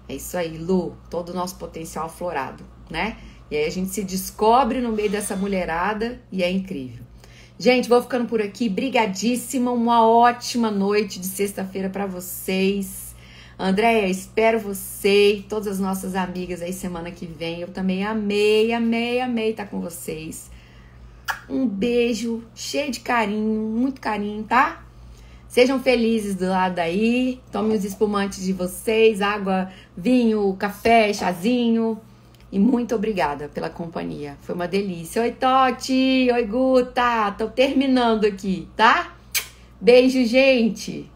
É isso aí, Lu. Todo o nosso potencial aflorado, né? E aí a gente se descobre no meio dessa mulherada e é incrível. Gente, vou ficando por aqui. Brigadíssima. Uma ótima noite de sexta-feira para vocês. Andréia, espero você e todas as nossas amigas aí semana que vem. Eu também amei estar com vocês. Um beijo cheio de carinho, muito carinho, tá? Sejam felizes do lado aí. Tomem os espumantes de vocês, água, vinho, café, chazinho. E muito obrigada pela companhia. Foi uma delícia. Oi, Toti. Oi, Guta. Tô terminando aqui, tá? Beijo, gente.